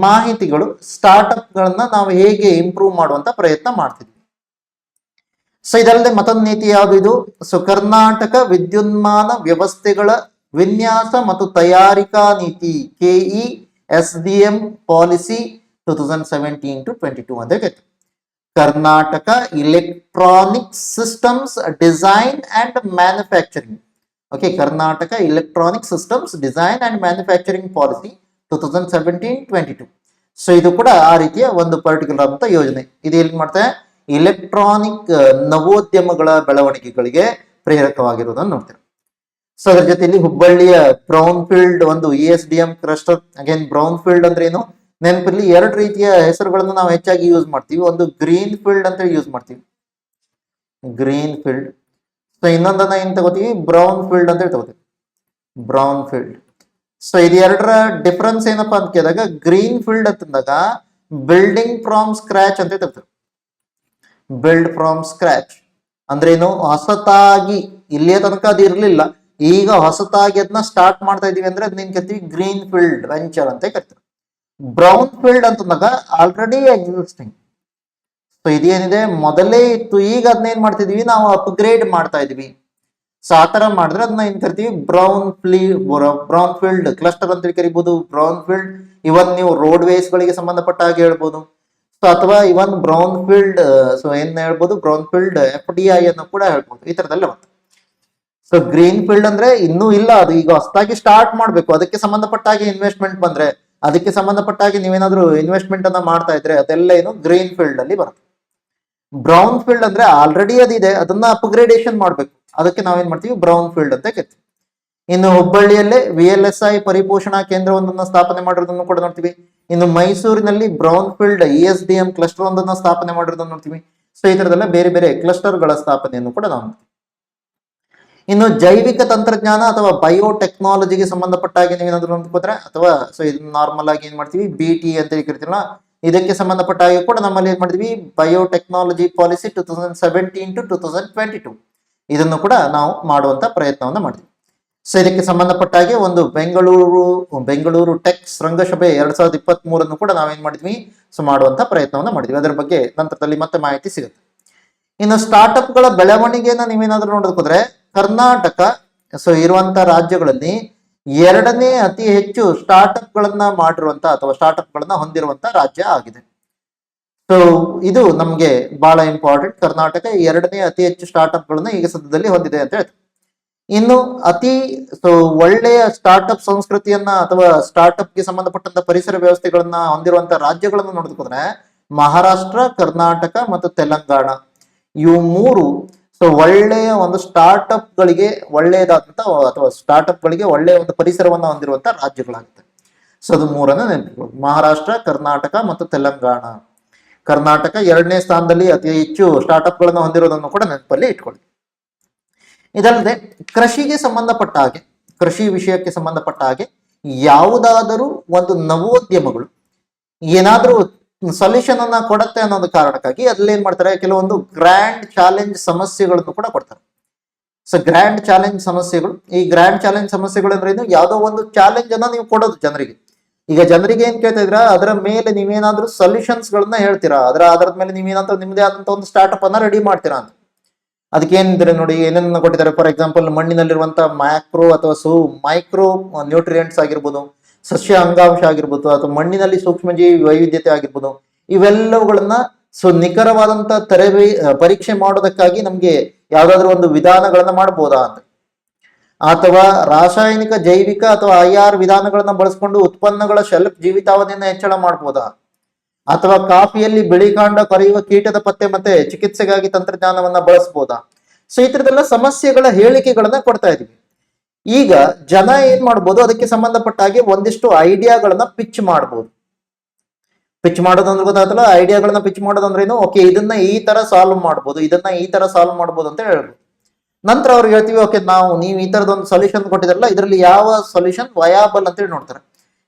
ಮಾಹಿತಿಗಳು ಸ್ಟಾರ್ಟ್ಅಪ್ ಗಳನ್ನ ನಾವು ಹೇಗೆ ಇಂಪ್ರೂವ್ ಮಾಡುವಂತ ಪ್ರಯತ್ನ ಮಾಡ್ತಿದ್ವಿ. ಸೊ ಇದಲ್ಲದೆ ಮತ್ತೊಂದು ನೀತಿ ಯಾವುದು ಇದು, ಸೊ ಕರ್ನಾಟಕ ವಿದ್ಯುನ್ಮಾನ ವ್ಯವಸ್ಥೆಗಳ ವಿನ್ಯಾಸ ಮತ್ತು ತಯಾರಿಕಾ ನೀತಿ KESDM ಪಾಲಿಸಿ 2017-22 ಅಂತ ಹೇಳ್ತೀವಿ. Karnataka electronic systems design and manufacturing. Okay, Karnataka electronic systems design and manufacturing policy 2017-22. So ಇದು ಕೂಡ ಆ ರೀತಿಯ ಒಂದು ಪರ್ಟಿಕ್ಯುಲರ್ ಅಂತ ಯೋಜನೆ. ಇದು ಎಲ್ಲಿ ಮಾಡ್ತಾರೆ, ಇಲೆಕ್ಟ್ರಾನಿಕ್ ನವೋದ್ಯಮಗಳ ಬೆಳವಣಿಗೆಗಳಿಗೆ ಪ್ರೇರಕವಾಗಿರುವುದನ್ನು ನೋಡ್ತಾರೆ. ಸೊ ಅದರ ಜೊತೆಯಲ್ಲಿ ಹುಬ್ಬಳ್ಳಿಯ ಬ್ರೌನ್ ಫೀಲ್ಡ್ ಒಂದು ESDM cluster. Again brown field ಅಂದ್ರೆ ಏನು, ನೆನಪಿರ್ಲಿ, ಎರಡು ರೀತಿಯ ಹೆಸರುಗಳನ್ನು ನಾವು ಹೆಚ್ಚಾಗಿ ಯೂಸ್ ಮಾಡ್ತೀವಿ. ಒಂದು ಗ್ರೀನ್ ಫೀಲ್ಡ್ ಅಂತ ಯೂಸ್ ಮಾಡ್ತೀವಿ, ಗ್ರೀನ್ ಫೀಲ್ಡ್. ಸೊ ಇನ್ನೊಂದನ್ನ ಏನ್ ತಗೋತೀವಿ, ಬ್ರೌನ್ ಫೀಲ್ಡ್ ಅಂತ ತಗೋತೀವಿ, ಬ್ರೌನ್ ಫೀಲ್ಡ್. ಸೊ ಇದು ಎರಡರ ಡಿಫ್ರೆನ್ಸ್ ಏನಪ್ಪಾ ಅಂತ ಕೇಳಿದಾಗ, ಗ್ರೀನ್ ಫೀಲ್ಡ್ ಅಂತಂದಾಗ ಬಿಲ್ಡಿಂಗ್ ಫ್ರಾಮ್ ಸ್ಕ್ರಾಚ್ ಅಂತ ತಗೋತೀವಿ. ಬಿಲ್ಡ್ ಫ್ರಾಮ್ ಸ್ಕ್ರಾಚ್ ಅಂದ್ರೆ ಏನು, ಹೊಸತಾಗಿ, ಇಲ್ಲಿಯ ತನಕ ಅದು ಇರ್ಲಿಲ್ಲ, ಈಗ ಹೊಸತಾಗಿ ಅದನ್ನ ಸ್ಟಾರ್ಟ್ ಮಾಡ್ತಾ ಇದೀವಿ ಅಂದ್ರೆ ಅದನ್ನ ಕರಿತೀವಿ ಗ್ರೀನ್ ಫೀಲ್ಡ್ ವೆಂಚರ್ ಅಂತ ಕರಿತೀವಿ. ಬ್ರೌನ್ ಫೀಲ್ಡ್ ಅಂತಂದಾಗ ಆಲ್ರೆಡಿ ಎಕ್ಸಿಸ್ಟಿಂಗ್. ಸೊ ಇದೇನಿದೆ ಮೊದಲೇ ಇತ್ತು, ಈಗ ಅದನ್ನೇನ್ ಮಾಡ್ತಿದೀವಿ ನಾವು ಅಪ್ಗ್ರೇಡ್ ಮಾಡ್ತಾ ಇದೀವಿ. ಸೊ ಆತರ ಮಾಡಿದ್ರೆ ಅದನ್ನ ಏನ್ ಕರಿತೀವಿ, ಬ್ರೌನ್ ಫೀಲ್ಡ್ ಕ್ಲಸ್ಟರ್ ಅಂತ ಕರಿಬಹುದು. ಬ್ರೌನ್ ಫೀಲ್ಡ್ ಇವನ್ ನೀವು ರೋಡ್ ವೇಸ್ ಗಳಿಗೆ ಸಂಬಂಧಪಟ್ಟ ಹಾಗೆ ಹೇಳ್ಬೋದು. ಸೊ ಅಥವಾ ಇವನ್ ಬ್ರೌನ್ ಫೀಲ್ಡ್, ಸೊ ಏನ್ ಹೇಳ್ಬೋದು, ಬ್ರೌನ್ ಫೀಲ್ಡ್ FDI ಅನ್ನು ಕೂಡ ಹೇಳ್ಬೋದು. ಈ ತರದೆಲ್ಲ ಬರ್ತದೆ. ಸೊ ಗ್ರೀನ್ ಫೀಲ್ಡ್ ಅಂದ್ರೆ ಇನ್ನೂ ಇಲ್ಲ, ಅದು ಈಗ ಹೊಸದಾಗಿ ಸ್ಟಾರ್ಟ್ ಮಾಡ್ಬೇಕು, ಅದಕ್ಕೆ ಸಂಬಂಧಪಟ್ಟ ಹಾಗೆ ಇನ್ವೆಸ್ಟ್ಮೆಂಟ್ ಬಂದ್ರೆ, ಅದಕ್ಕೆ ಸಂಬಂಧಪಟ್ಟ ಹಾಗೆ ನೀವೇನಾದ್ರೂ ಇನ್ವೆಸ್ಟ್ಮೆಂಟ್ ಅನ್ನ ಮಾಡ್ತಾ ಇದ್ರೆ ಅದೆಲ್ಲ ಏನು ಗ್ರೀನ್ ಫೀಲ್ಡ್ ಅಲ್ಲಿ ಬರುತ್ತೆ. ಬ್ರೌನ್ ಫೀಲ್ಡ್ ಅಂದ್ರೆ ಆಲ್ರೆಡಿ ಅದಿದೆ, ಅದನ್ನ ಅಪ್ಗ್ರೇಡೇಷನ್ ಮಾಡ್ಬೇಕು, ಅದಕ್ಕೆ ನಾವೇನ್ ಮಾಡ್ತೀವಿ, ಬ್ರೌನ್ ಫೀಲ್ಡ್ ಅಂತ ಕರಿತೀವಿ. ಇನ್ನು ಹುಬ್ಬಳ್ಳಿಯಲ್ಲೇ VLSI ಪರಿಪೋಷಣಾ ಕೇಂದ್ರವೊಂದನ್ನು ಸ್ಥಾಪನೆ ಮಾಡಿರೋದನ್ನು ಕೂಡ ನೋಡ್ತೀವಿ. ಇನ್ನು ಮೈಸೂರಿನಲ್ಲಿ ಬ್ರೌನ್ ಫೀಲ್ಡ್ ESDM ಕ್ಲಸ್ಟರ್ ಒಂದನ್ನು ಸ್ಥಾಪನೆ ಮಾಡಿರೋದನ್ನು ನೋಡ್ತೀವಿ. ಸೊ ಈ ತರದೆಲ್ಲ ಬೇರೆ ಬೇರೆ ಕ್ಲಸ್ಟರ್ ಗಳ ಸ್ಥಾಪನೆಯನ್ನು ಕೂಡ ನಾವು ನೋಡ್ತೀವಿ. ಇನ್ನು ಜೈವಿಕ ತಂತ್ರಜ್ಞಾನ ಅಥವಾ ಬಯೋಟೆಕ್ನಾಲಜಿಗೆ ಸಂಬಂಧಪಟ್ಟ ಹಾಗೆ ನೀವೇನಾದ್ರೂ ನೋಡ್ಕೋದ್ರೆ, ಅಥವಾ ಸೊ ಇದನ್ನ ನಾರ್ಮಲ್ ಆಗಿ ಏನ್ ಮಾಡ್ತೀವಿ, BT ಅಂತ ಕರಿತೀವಲ್ಲ, ಇದಕ್ಕೆ ಸಂಬಂಧಪಟ್ಟ ಹಾಗೆ ಕೂಡ ನಮ್ಮಲ್ಲಿ ಏನ್ ಮಾಡಿದ್ವಿ, ಬಯೋಟೆಕ್ನಾಲಜಿ ಪಾಲಿಸಿ 2017-22 ಇದನ್ನು ಕೂಡ ನಾವು ಮಾಡುವಂತ ಪ್ರಯತ್ನವನ್ನ ಮಾಡಿದ್ವಿ. ಸೊ ಇದಕ್ಕೆ ಸಂಬಂಧಪಟ್ಟ ಹಾಗೆ ಒಂದು ಬೆಂಗಳೂರು ಟೆಕ್ ಶೃಂಗಸಭೆ 2023 ಕೂಡ ನಾವೇನ್ ಮಾಡಿದ್ವಿ, ಸೊ ಮಾಡುವಂತ ಪ್ರಯತ್ನವನ್ನ ಮಾಡಿದ್ವಿ. ಅದರ ಬಗ್ಗೆ ನಂತರದಲ್ಲಿ ಮತ್ತೆ ಮಾಹಿತಿ ಸಿಗುತ್ತೆ. ಇನ್ನು ಸ್ಟಾರ್ಟ್ಅಪ್ ಗಳ ಬೆಳವಣಿಗೆಯನ್ನ ನೀವೇನಾದ್ರೂ ನೋಡೋದಕ್ಕೋದ್ರೆ, ಕರ್ನಾಟಕ ಸೊ ಇರುವಂತ ರಾಜ್ಯಗಳಲ್ಲಿ ಎರಡನೇ ಅತಿ ಹೆಚ್ಚು ಸ್ಟಾರ್ಟ್ಅಪ್ ಗಳನ್ನ ಮಾಡಿರುವಂತ ಅಥವಾ ಸ್ಟಾರ್ಟ್ಅಪ್ ಗಳನ್ನ ಹೊಂದಿರುವಂತ ರಾಜ್ಯ ಆಗಿದೆ. ಸೊ ಇದು ನಮ್ಗೆ ಬಹಳ ಇಂಪಾರ್ಟೆಂಟ್. ಕರ್ನಾಟಕ ಎರಡನೇ ಅತಿ ಹೆಚ್ಚು ಸ್ಟಾರ್ಟ್ಅಪ್ ಗಳನ್ನ ಈಗ ಸದ್ಯದಲ್ಲಿ ಹೊಂದಿದೆ ಅಂತ ಹೇಳ್ತಾರೆ. ಇನ್ನು ಅತಿ ಒಳ್ಳೆಯ ಸ್ಟಾರ್ಟ್ಅಪ್ ಸಂಸ್ಕೃತಿಯನ್ನ ಅಥವಾ ಸ್ಟಾರ್ಟ್ಅಪ್ ಗೆ ಸಂಬಂಧಪಟ್ಟಂತ ಪರಿಸರ ವ್ಯವಸ್ಥೆಗಳನ್ನ ಹೊಂದಿರುವಂತಹ ರಾಜ್ಯಗಳನ್ನು ನೋಡಿದ್ರೆ ಮಹಾರಾಷ್ಟ್ರ, ಕರ್ನಾಟಕ ಮತ್ತು ತೆಲಂಗಾಣ ಇವು ಮೂರು ಒಳ್ಳೆಯ ಒಂದು ಸ್ಟಾರ್ಟ್ಅಪ್ ಗಳಿಗೆ ಒಳ್ಳೆಯದಾದಂತ ಅಥವಾ ಸ್ಟಾರ್ಟ್ಅಪ್ ಗಳಿಗೆ ಒಳ್ಳೆಯ ಒಂದು ಪರಿಸರವನ್ನ ಹೊಂದಿರುವಂತ ರಾಜ್ಯಗಳಾಗುತ್ತೆ. ಸೊ ಅದು ಮೂರನ್ನ ನೆನಪಿಕೊಳ್ಳಿ, ಮಹಾರಾಷ್ಟ್ರ, ಕರ್ನಾಟಕ ಮತ್ತು ತೆಲಂಗಾಣ. ಕರ್ನಾಟಕ ಎರಡನೇ ಸ್ಥಾನದಲ್ಲಿ ಅತಿ ಹೆಚ್ಚು ಸ್ಟಾರ್ಟ್ಅಪ್ ಗಳನ್ನು ಹೊಂದಿರೋದನ್ನು ಕೂಡ ನೆನಪಲ್ಲಿ ಇಟ್ಕೊಳ್ಳಿ. ಇದಲ್ಲದೆ ಕೃಷಿಗೆ ಸಂಬಂಧಪಟ್ಟ ಹಾಗೆ, ಕೃಷಿ ವಿಷಯಕ್ಕೆ ಸಂಬಂಧಪಟ್ಟ ಹಾಗೆ ಯಾವುದಾದರೂ ಒಂದು ನವೋದ್ಯಮಗಳು ಏನಾದರೂ ಸೊಲ್ಯೂಷನ್ ಅನ್ನ ಕೊಡುತ್ತೆ ಅನ್ನೋದು ಕಾರಣಕ್ಕಾಗಿ ಅದ್ರಲ್ಲಿ ಏನ್ ಮಾಡ್ತಾರೆ, ಕೆಲವೊಂದು ಗ್ರ್ಯಾಂಡ್ ಚಾಲೆಂಜ್ ಸಮಸ್ಯೆಗಳನ್ನು ಕೂಡ ಕೊಡ್ತಾರೆ. ಸೊ ಗ್ರ್ಯಾಂಡ್ ಚಾಲೆಂಜ್ ಸಮಸ್ಯೆಗಳು, ಈ ಗ್ರ್ಯಾಂಡ್ ಚಾಲೆಂಜ್ ಸಮಸ್ಯೆಗಳು ಅಂದ್ರೆ ಏನು, ಯಾವುದೋ ಒಂದು ಚಾಲೆಂಜ್ ಅನ್ನ ನೀವು ಕೊಡೋದು ಜನರಿಗೆ. ಈಗ ಜನರಿಗೆ ಏನ್ ಕೇಳ್ತಾ ಇದ್ರ, ಅದರ ಮೇಲೆ ನೀವೇನಾದ್ರೂ ಸೊಲ್ಯೂಷನ್ಸ್ ಗಳನ್ನ ಹೇಳ್ತೀರಾ, ಅದರದ ಮೇಲೆ ನೀವೇನಾದ್ರೂ ನಿಮ್ಮದೇ ಆದಂತ ಒಂದು ಸ್ಟಾರ್ಟ್ಅಪ್ ಅನ್ನ ರೆಡಿ ಮಾಡ್ತೀರಾ ಅಂತ. ಅದಕ್ಕೆ ಏನಿದ್ರೆ ನೋಡಿ, ಏನೇನ ಕೊಟ್ಟಿದ್ದಾರೆ. ಫಾರ್ ಎಕ್ಸಾಂಪಲ್, ಮಣ್ಣಿನಲ್ಲಿರುವಂತಹ ಮ್ಯಾಕ್ರೋ ಅಥವಾ ಮೈಕ್ರೋ ನ್ಯೂಟ್ರಿಯೆಂಟ್ಸ್ ಆಗಿರ್ಬೋದು, ಸಸ್ಯ ಅಂಗಾಂಶ ಆಗಿರ್ಬೋದು, ಅಥವಾ ಮಣ್ಣಿನಲ್ಲಿ ಸೂಕ್ಷ್ಮಜೀವಿ ವೈವಿಧ್ಯತೆ ಆಗಿರ್ಬೋದು, ಇವೆಲ್ಲವುಗಳನ್ನ ನಿಖರವಾದಂತ ಪರೀಕ್ಷೆ ಮಾಡೋದಕ್ಕಾಗಿ ನಮ್ಗೆ ಯಾವ್ದಾದ್ರು ಒಂದು ವಿಧಾನಗಳನ್ನ ಮಾಡಬಹುದಾ ಅಂತ, ಅಥವಾ ರಾಸಾಯನಿಕ, ಜೈವಿಕ ಅಥವಾ IR ವಿಧಾನಗಳನ್ನ ಬಳಸ್ಕೊಂಡು ಉತ್ಪನ್ನಗಳ ಶೆಲ್ಫ್ ಜೀವಿತಾವಧಿಯನ್ನ ಹೆಚ್ಚಳ ಮಾಡಬಹುದಾ, ಅಥವಾ ಕಾಫಿಯಲ್ಲಿ ಬಿಳಿ ಕಾಂಡ ಕೊರೆಯುವ ಕೀಟದ ಪತ್ತೆ ಮತ್ತೆ ಚಿಕಿತ್ಸೆಗಾಗಿ ತಂತ್ರಜ್ಞಾನವನ್ನ ಬಳಸಬಹುದಾ. ಸೊ ಈ ತರದೆಲ್ಲ ಸಮಸ್ಯೆಗಳ ಹೇಳಿಕೆಗಳನ್ನ ಕೊಡ್ತಾ ಇದೀವಿ. ಈಗ ಜನ ಏನ್ ಮಾಡ್ಬೋದು, ಅದಕ್ಕೆ ಸಂಬಂಧಪಟ್ಟ ಹಾಗೆ ಒಂದಿಷ್ಟು ಐಡಿಯಾಗಳನ್ನ ಪಿಚ್ ಮಾಡ್ಬೋದು. ಪಿಚ್ ಮಾಡೋದಂದ್ರೆ ಗೊತ್ತಾಗ್ತಲ್ಲ, ಐಡಿಯಾಗಳನ್ನ ಪಿಚ್ ಮಾಡೋದಂದ್ರೆ ಏನು, ಓಕೆ ಇದನ್ನ ಈ ತರ ಸಾಲ್ವ್ ಮಾಡ್ಬೋದು, ಇದನ್ನ ಈ ತರ ಸಾಲ್ವ್ ಮಾಡ್ಬೋದು ಅಂತ ಹೇಳ್ಬೋದು. ನಂತರ ಅವ್ರಿಗೆ ಹೇಳ್ತೀವಿ, ಓಕೆ ನೀವು ಈ ತರದೊಂದು ಸೊಲ್ಯೂಷನ್ ಕೊಟ್ಟಿದ್ರಲ್ಲ, ಇದರಲ್ಲಿ ಯಾವ ಸೊಲ್ಯೂಷನ್ ವಯಾಬಲ್ ಅಂತೇಳಿ ನೋಡ್ತಾರೆ,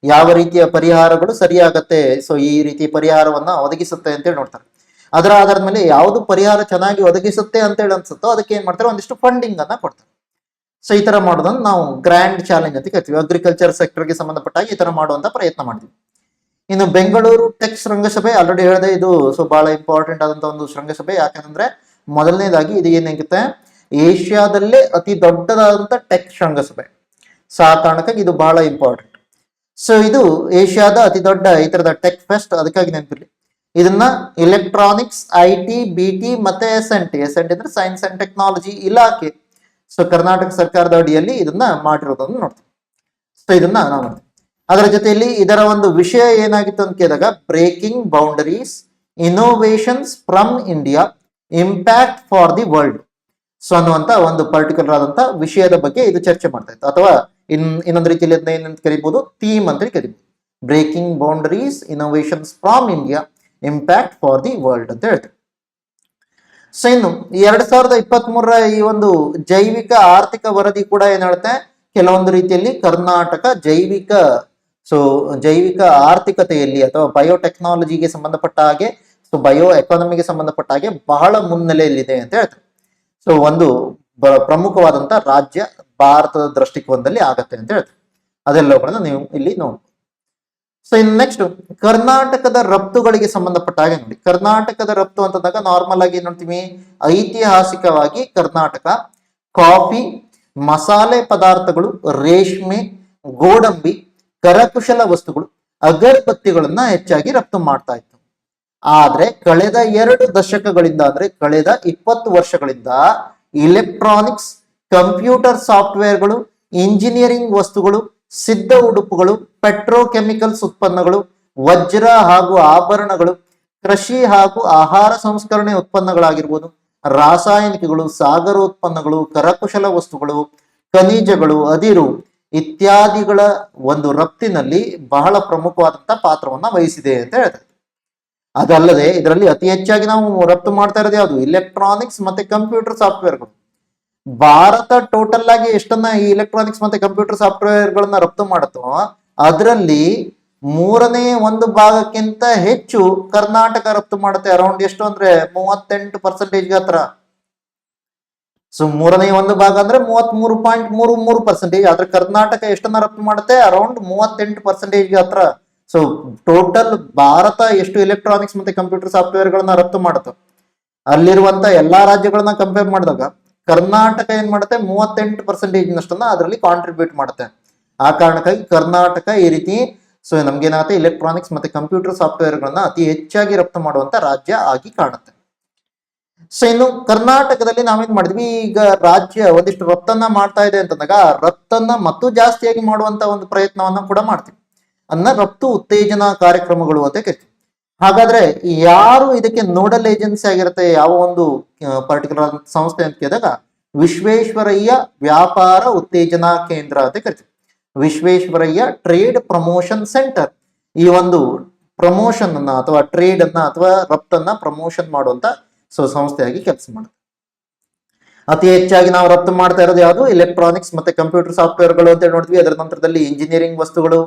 ಯಾವ ರೀತಿಯ ಪರಿಹಾರಗಳು ಸರಿಯಾಗತ್ತೆ, ಸೊ ಈ ರೀತಿ ಪರಿಹಾರವನ್ನ ಒದಗಿಸುತ್ತೆ ಅಂತೇಳಿ ನೋಡ್ತಾರೆ. ಅದರ ಆಧಾರದ ಮೇಲೆ ಯಾವುದು ಪರಿಹಾರ ಚೆನ್ನಾಗಿ ಒದಗಿಸುತ್ತೆ ಅಂತೇಳಿ ಅನ್ಸುತ್ತೋ ಅದಕ್ಕೆ ಏನ್ ಮಾಡ್ತಾರೆ, ಒಂದಿಷ್ಟು ಫಂಡಿಂಗ್ ಅನ್ನ ಕೊಡ್ತಾರೆ. ಸೊ ಈ ತರ ಮಾಡೋದನ್ನ ನಾವು ಗ್ರ್ಯಾಂಡ್ ಚಾಲೆಂಜ್ ಅಂತ ಕರಿತೀವಿ. ಅಗ್ರಿಕಲ್ಚರ್ ಸೆಕ್ಟರ್ಗೆ ಸಂಬಂಧಪಟ್ಟಾಗಿ ಈ ತರ ಮಾಡುವಂತ ಪ್ರಯತ್ನ ಮಾಡ್ತೀವಿ. ಇನ್ನು ಬೆಂಗಳೂರು ಟೆಕ್ ಶೃಂಗಸಭೆ ಆಲ್ರೆಡಿ ಹೇಳಿದೆ, ಇದು ಬಹಳ ಇಂಪಾರ್ಟೆಂಟ್ ಆದಂತ ಒಂದು ಶೃಂಗಸಭೆ. ಯಾಕಂದ್ರೆ ಮೊದಲನೇದಾಗಿ ಇದು ಏನಾಗುತ್ತೆ, ಏಷ್ಯಾದಲ್ಲೇ ಅತಿ ದೊಡ್ಡದಾದಂತ ಟೆಕ್ ಶೃಂಗಸಭೆ. ಸೊ ಆ ಕಾರಣಕ್ಕಾಗಿ ಇದು ಬಹಳ ಇಂಪಾರ್ಟೆಂಟ್. ಸೊ ಇದು ಏಷ್ಯಾದ ಅತಿ ದೊಡ್ಡ ಈ ತರದ ಟೆಕ್ ಫೆಸ್ಟ್. ಅದಕ್ಕಾಗಿ ನೆನಪಿರ್ಲಿ, ಇದನ್ನ ಎಲೆಕ್ಟ್ರಾನಿಕ್ಸ್, IT, BT ಮತ್ತೆ SNT ಅಂದ್ರೆ ಸೈನ್ಸ್ ಅಂಡ್ ಟೆಕ್ನಾಲಜಿ ಇಲಾಖೆ, ಸೊ ಕರ್ನಾಟಕ ಸರ್ಕಾರದ ಅಡಿಯಲ್ಲಿ ಇದನ್ನ ಮಾಡಿರೋದನ್ನು ನೋಡ್ತೀವಿ. ಸೊ ಇದನ್ನ ನಾವು ನೋಡ್ತೀವಿ. ಅದರ ಜೊತೆಯಲ್ಲಿ ಇದರ ಒಂದು ವಿಷಯ ಏನಾಗಿತ್ತು ಅಂತ ಕೇಳಿದಾಗ, breaking boundaries, innovations from India, impact for the world. So ಅನ್ನುವಂತ ಒಂದು ಪರ್ಟಿಕ್ಯುಲರ್ ಆದಂತ ವಿಷಯದ ಬಗ್ಗೆ ಇದು ಚರ್ಚೆ ಮಾಡ್ತಾ ಇತ್ತು. ಅಥವಾ ಇನ್ನೊಂದು ರೀತಿಯಲ್ಲಿ ಅದನ್ನ ಏನಂತ ಕರಿಬಹುದು, ಥೀಮ್ ಅಂತ ಕರಿಬಹುದು. Breaking boundaries, innovations from India, impact for the world ಅಂತ ಹೇಳ್ತೀವಿ. ಸೊ ಇನ್ನು 2023 ಈ ಒಂದು ಜೈವಿಕ ಆರ್ಥಿಕ ವರದಿ ಕೂಡ ಏನ್ ಹೇಳುತ್ತೆ, ಕೆಲವೊಂದು ರೀತಿಯಲ್ಲಿ ಕರ್ನಾಟಕ ಜೈವಿಕ ಆರ್ಥಿಕತೆಯಲ್ಲಿ ಅಥವಾ ಬಯೋಟೆಕ್ನಾಲಜಿಗೆ ಸಂಬಂಧಪಟ್ಟ ಹಾಗೆ, ಬಯೋ ಎಕಾನಮಿಗೆ ಸಂಬಂಧಪಟ್ಟ ಹಾಗೆ ಬಹಳ ಮುನ್ನೆಲೆಯಲ್ಲಿದೆ ಅಂತ ಹೇಳ್ತಾರೆ. ಸೊ ಒಂದು ಪ್ರಮುಖವಾದಂತ ರಾಜ್ಯ ಭಾರತದ ದೃಷ್ಟಿಕೋನದಲ್ಲಿ ಆಗತ್ತೆ ಅಂತ ಹೇಳ್ತಾರೆ. ಅದೆಲ್ಲವುಗಳನ್ನ ನೀವು ಇಲ್ಲಿ ನೋಡ್ಬೋದು. ಸೊ ಇನ್ ನೆಕ್ಸ್ಟ್ ಕರ್ನಾಟಕದ ರಫ್ತುಗಳಿಗೆ ಸಂಬಂಧಪಟ್ಟ ಹಾಗೆ ನೋಡಿ, ಕರ್ನಾಟಕದ ರಫ್ತು ಅಂತಂದಾಗ ನಾರ್ಮಲ್ ಆಗಿ ನೋಡ್ತೀವಿ, ಐತಿಹಾಸಿಕವಾಗಿ ಕರ್ನಾಟಕ ಕಾಫಿ, ಮಸಾಲೆ ಪದಾರ್ಥಗಳು, ರೇಷ್ಮೆ, ಗೋಡಂಬಿ, ಕರಕುಶಲ ವಸ್ತುಗಳು, ಅಗರಬತ್ತಿಗಳನ್ನ ಹೆಚ್ಚಾಗಿ ರಫ್ತು ಮಾಡ್ತಾ ಇತ್ತು. ಆದ್ರೆ ಕಳೆದ 2 ದಶಕಗಳಿಂದ ಅಂದ್ರೆ ಕಳೆದ 20 ವರ್ಷಗಳಿಂದ ಇಲೆಕ್ಟ್ರಾನಿಕ್ಸ್, ಕಂಪ್ಯೂಟರ್ ಸಾಫ್ಟ್ವೇರ್ಗಳು, ಇಂಜಿನಿಯರಿಂಗ್ ವಸ್ತುಗಳು, ಸಿದ್ಧ ಉಡುಪುಗಳು, ಪೆಟ್ರೋಕೆಮಿಕಲ್ಸ್ ಉತ್ಪನ್ನಗಳು, ವಜ್ರ ಹಾಗೂ ಆಭರಣಗಳು, ಕೃಷಿ ಹಾಗೂ ಆಹಾರ ಸಂಸ್ಕರಣೆ ಉತ್ಪನ್ನಗಳಾಗಿರ್ಬೋದು, ರಾಸಾಯನಿಕಗಳು, ಸಾಗರೋತ್ಪನ್ನಗಳು, ಕರಕುಶಲ ವಸ್ತುಗಳು, ಖನಿಜಗಳು, ಅದಿರು ಇತ್ಯಾದಿಗಳ ಒಂದು ರಫ್ತಿನಲ್ಲಿ ಬಹಳ ಪ್ರಮುಖವಾದಂತಹ ಪಾತ್ರವನ್ನ ವಹಿಸಿದೆ ಅಂತ ಹೇಳ್ತಾರೆ. ಅದಲ್ಲದೆ ಇದರಲ್ಲಿ ಅತಿ ಹೆಚ್ಚಾಗಿ ನಾವು ರಫ್ತು ಮಾಡ್ತಾ ಇರೋದು ಯಾವುದು, ಇಲೆಕ್ಟ್ರಾನಿಕ್ಸ್ ಮತ್ತೆ ಕಂಪ್ಯೂಟರ್ ಸಾಫ್ಟ್ವೇರ್ಗಳು. ಭಾರತ ಟೋಟಲ್ ಆಗಿ ಎಷ್ಟನ್ನ ಈ ಇಲೆಕ್ಟ್ರಾನಿಕ್ಸ್ ಮತ್ತೆ ಕಂಪ್ಯೂಟರ್ ಸಾಫ್ಟ್ವೇರ್ ಗಳನ್ನ ರಫ್ತು ಮಾಡುತ್ತೋ ಅದರಲ್ಲಿ 1/3 ಹೆಚ್ಚು ಕರ್ನಾಟಕ ರಫ್ತು ಮಾಡುತ್ತೆ. ಅರೌಂಡ್ ಎಷ್ಟು ಅಂದ್ರೆ 38% ಹತ್ರ. ಸೊ 1/3 ಅಂದ್ರೆ 33.33%. ಆದ್ರೆ ಕರ್ನಾಟಕ ಎಷ್ಟನ್ನ ರಫ್ತು ಮಾಡುತ್ತೆ, ಅರೌಂಡ್ 38% ಹತ್ರ. ಸೊ ಟೋಟಲ್ ಭಾರತ ಎಷ್ಟು ಎಲೆಕ್ಟ್ರಾನಿಕ್ಸ್ ಮತ್ತೆ ಕಂಪ್ಯೂಟರ್ ಸಾಫ್ಟ್ವೇರ್ ಗಳನ್ನ ರಫ್ತು ಮಾಡುತ್ತೆ, ಅಲ್ಲಿರುವಂತ ಎಲ್ಲಾ ರಾಜ್ಯಗಳನ್ನ ಕಂಪೇರ್ ಮಾಡಿದಾಗ ಕರ್ನಾಟಕ ಏನ್ ಮಾಡುತ್ತೆ, 38% ನಷ್ಟನ್ನ ಅದರಲ್ಲಿ ಕಾಂಟ್ರಿಬ್ಯೂಟ್ ಮಾಡುತ್ತೆ. ಆ ಕಾರಣಕ್ಕಾಗಿ ಕರ್ನಾಟಕ ಈ ರೀತಿ ಸೊ ನಮ್ಗೇನಾಗುತ್ತೆ ಇಲೆಕ್ಟ್ರಾನಿಕ್ಸ್ ಮತ್ತೆ ಕಂಪ್ಯೂಟರ್ ಸಾಫ್ಟ್ವೇರ್ಗಳನ್ನ ಅತಿ ಹೆಚ್ಚಾಗಿ ರಫ್ತು ಮಾಡುವಂತ ರಾಜ್ಯ ಆಗಿ ಕಾಣುತ್ತೆ. ಸೊ ಇನ್ನು ಕರ್ನಾಟಕದಲ್ಲಿ ನಾವೇನ್ ಮಾಡಿದ್ವಿ, ಈಗ ರಾಜ್ಯ ಒಂದಿಷ್ಟು ರಫ್ತನ್ನ ಮಾಡ್ತಾ ಇದೆ ಅಂತಂದಾಗ ರಫ್ತನ್ನ ಮತ್ತು ಜಾಸ್ತಿಯಾಗಿ ಮಾಡುವಂತ ಒಂದು ಪ್ರಯತ್ನವನ್ನ ಕೂಡ ಮಾಡ್ತೀವಿ, ಅದನ್ನ ರಫ್ತು ಉತ್ತೇಜನಾ ಕಾರ್ಯಕ್ರಮಗಳು ಅಂತ ಕರಿತೀವಿ. ಹಾಗಾದ್ರೆ ಯಾರು ಇದಕ್ಕೆ ನೋಡಲ್ ಏಜೆನ್ಸಿ ಆಗಿರುತ್ತೆ, ಯಾವ ಒಂದು ಪರ್ಟಿಕ್ಯುಲರ್ ಸಂಸ್ಥೆ ಅಂತ ಕೇಳಿದಾಗ ವಿಶ್ವೇಶ್ವರಯ್ಯ ವ್ಯಾಪಾರ ಉತ್ತೇಜನಾ ಕೇಂದ್ರ ಅಂತ ಕರಿತೀವಿ. ವಿಶ್ವೇಶ್ವರಯ್ಯ ಟ್ರೇಡ್ ಪ್ರಮೋಷನ್ ಸೆಂಟರ್ ಈ ಒಂದು ಪ್ರಮೋಷನ್ ಅನ್ನ ಅಥವಾ ಟ್ರೇಡ್ ಅನ್ನ ಅಥವಾ ರಫ್ತನ್ನ ಪ್ರಮೋಷನ್ ಮಾಡುವಂತ ಸಂಸ್ಥೆಯಾಗಿ ಕೆಲಸ ಮಾಡುತ್ತೆ. ಅತಿ ಹೆಚ್ಚಾಗಿ ನಾವು ರಫ್ತು ಮಾಡ್ತಾ ಇರೋದು ಯಾವುದು, ಇಲೆಕ್ಟ್ರಾನಿಕ್ಸ್ ಮತ್ತೆ ಕಂಪ್ಯೂಟರ್ ಸಾಫ್ಟ್ವೇರ್ಗಳು ಅಂತ ನೋಡ್ತೀವಿ. ಅದರ ನಂತರದಲ್ಲಿ ಇಂಜಿನಿಯರಿಂಗ್ ವಸ್ತುಗಳು,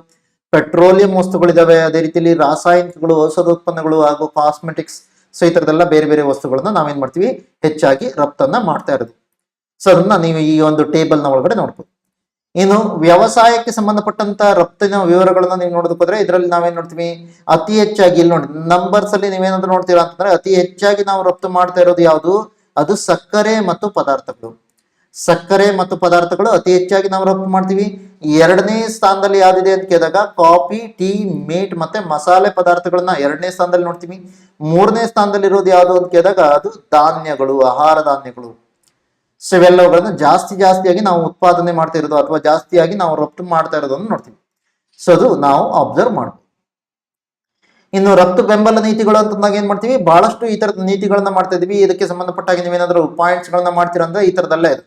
ಪೆಟ್ರೋಲಿಯಂ ವಸ್ತುಗಳಿದಾವೆ, ಅದೇ ರೀತಿಯಲ್ಲಿ ರಾಸಾಯನಿಕಗಳು, ಔಷಧ ಉತ್ಪನ್ನಗಳು ಹಾಗೂ ಕಾಸ್ಮೆಟಿಕ್ಸ್. ಸೊ ಈ ತರದೆಲ್ಲ ಬೇರೆ ಬೇರೆ ವಸ್ತುಗಳನ್ನ ನಾವೇನ್ ಮಾಡ್ತೀವಿ, ಹೆಚ್ಚಾಗಿ ರಫ್ತನ್ನ ಮಾಡ್ತಾ ಇರೋದು. ಸೊ ಅದನ್ನ ನೀವು ಈ ಒಂದು ಟೇಬಲ್ ನ ಒಳಗಡೆ ನೋಡ್ಬೋದು. ಇನ್ನು ವ್ಯವಸಾಯಕ್ಕೆ ಸಂಬಂಧಪಟ್ಟಂತ ರಫ್ತಿನ ವಿವರಗಳನ್ನ ನೀವು ನೋಡೋದಕ್ಕೋದ್ರೆ ಇದರಲ್ಲಿ ನಾವೇನ್ ನೋಡ್ತೀವಿ, ಅತಿ ಹೆಚ್ಚಾಗಿ ಇಲ್ಲಿ ನೋಡಿ ನಂಬರ್ಸ್ ಅಲ್ಲಿ ನೀವೇನಾದ್ರೂ ನೋಡ್ತೀರಾ ಅಂತಂದ್ರೆ ಅತಿ ಹೆಚ್ಚಾಗಿ ನಾವು ರಫ್ತು ಮಾಡ್ತಾ ಇರೋದು ಯಾವುದು, ಅದು ಸಕ್ಕರೆ ಮತ್ತು ಪದಾರ್ಥಗಳು. ಸಕ್ಕರೆ ಮತ್ತು ಪದಾರ್ಥಗಳು ಅತಿ ಹೆಚ್ಚಾಗಿ ನಾವು ರಫ್ತು ಮಾಡ್ತೀವಿ. ಎರಡನೇ ಸ್ಥಾನದಲ್ಲಿ ಯಾವ್ದಿದೆ ಅಂತ ಕೇಳಿದಾಗ ಕಾಫಿ, ಟೀ, ಮೀಟ್ ಮತ್ತೆ ಮಸಾಲೆ ಪದಾರ್ಥಗಳನ್ನ ಎರಡನೇ ಸ್ಥಾನದಲ್ಲಿ ನೋಡ್ತೀವಿ. ಮೂರನೇ ಸ್ಥಾನದಲ್ಲಿ ಇರೋದು ಯಾವುದು ಅಂತ ಕೇಳಿದಾಗ ಅದು ಧಾನ್ಯಗಳು, ಆಹಾರ ಧಾನ್ಯಗಳು. ಸೊ ಇವೆಲ್ಲವುಗಳನ್ನ ಜಾಸ್ತಿಯಾಗಿ ನಾವು ಉತ್ಪಾದನೆ ಮಾಡ್ತಾ ಇರೋದು ಅಥವಾ ಜಾಸ್ತಿಯಾಗಿ ನಾವು ರಫ್ತು ಮಾಡ್ತಾ ಇರೋದನ್ನು ನೋಡ್ತೀವಿ. ಸೊ ಅದು ನಾವು ಅಬ್ಸರ್ವ್ ಮಾಡ್ತೀವಿ. ಇನ್ನು ರಫ್ತು ಬೆಂಬಲ ನೀತಿಗಳು ಅಂತಂದಾಗ ಏನ್ ಮಾಡ್ತೀವಿ, ಬಹಳಷ್ಟು ಈ ತರದ ನೀತಿಗಳನ್ನ ಮಾಡ್ತಾ ಇದೀವಿ. ಇದಕ್ಕೆ ಸಂಬಂಧಪಟ್ಟಾಗಿ ನೀವೇನಾದ್ರೂ ಪಾಯಿಂಟ್ಸ್ ಗಳನ್ನ ಮಾಡ್ತೀರಾ ಅಂದ್ರೆ ಈ ತರದೆಲ್ಲ ಇದೆ.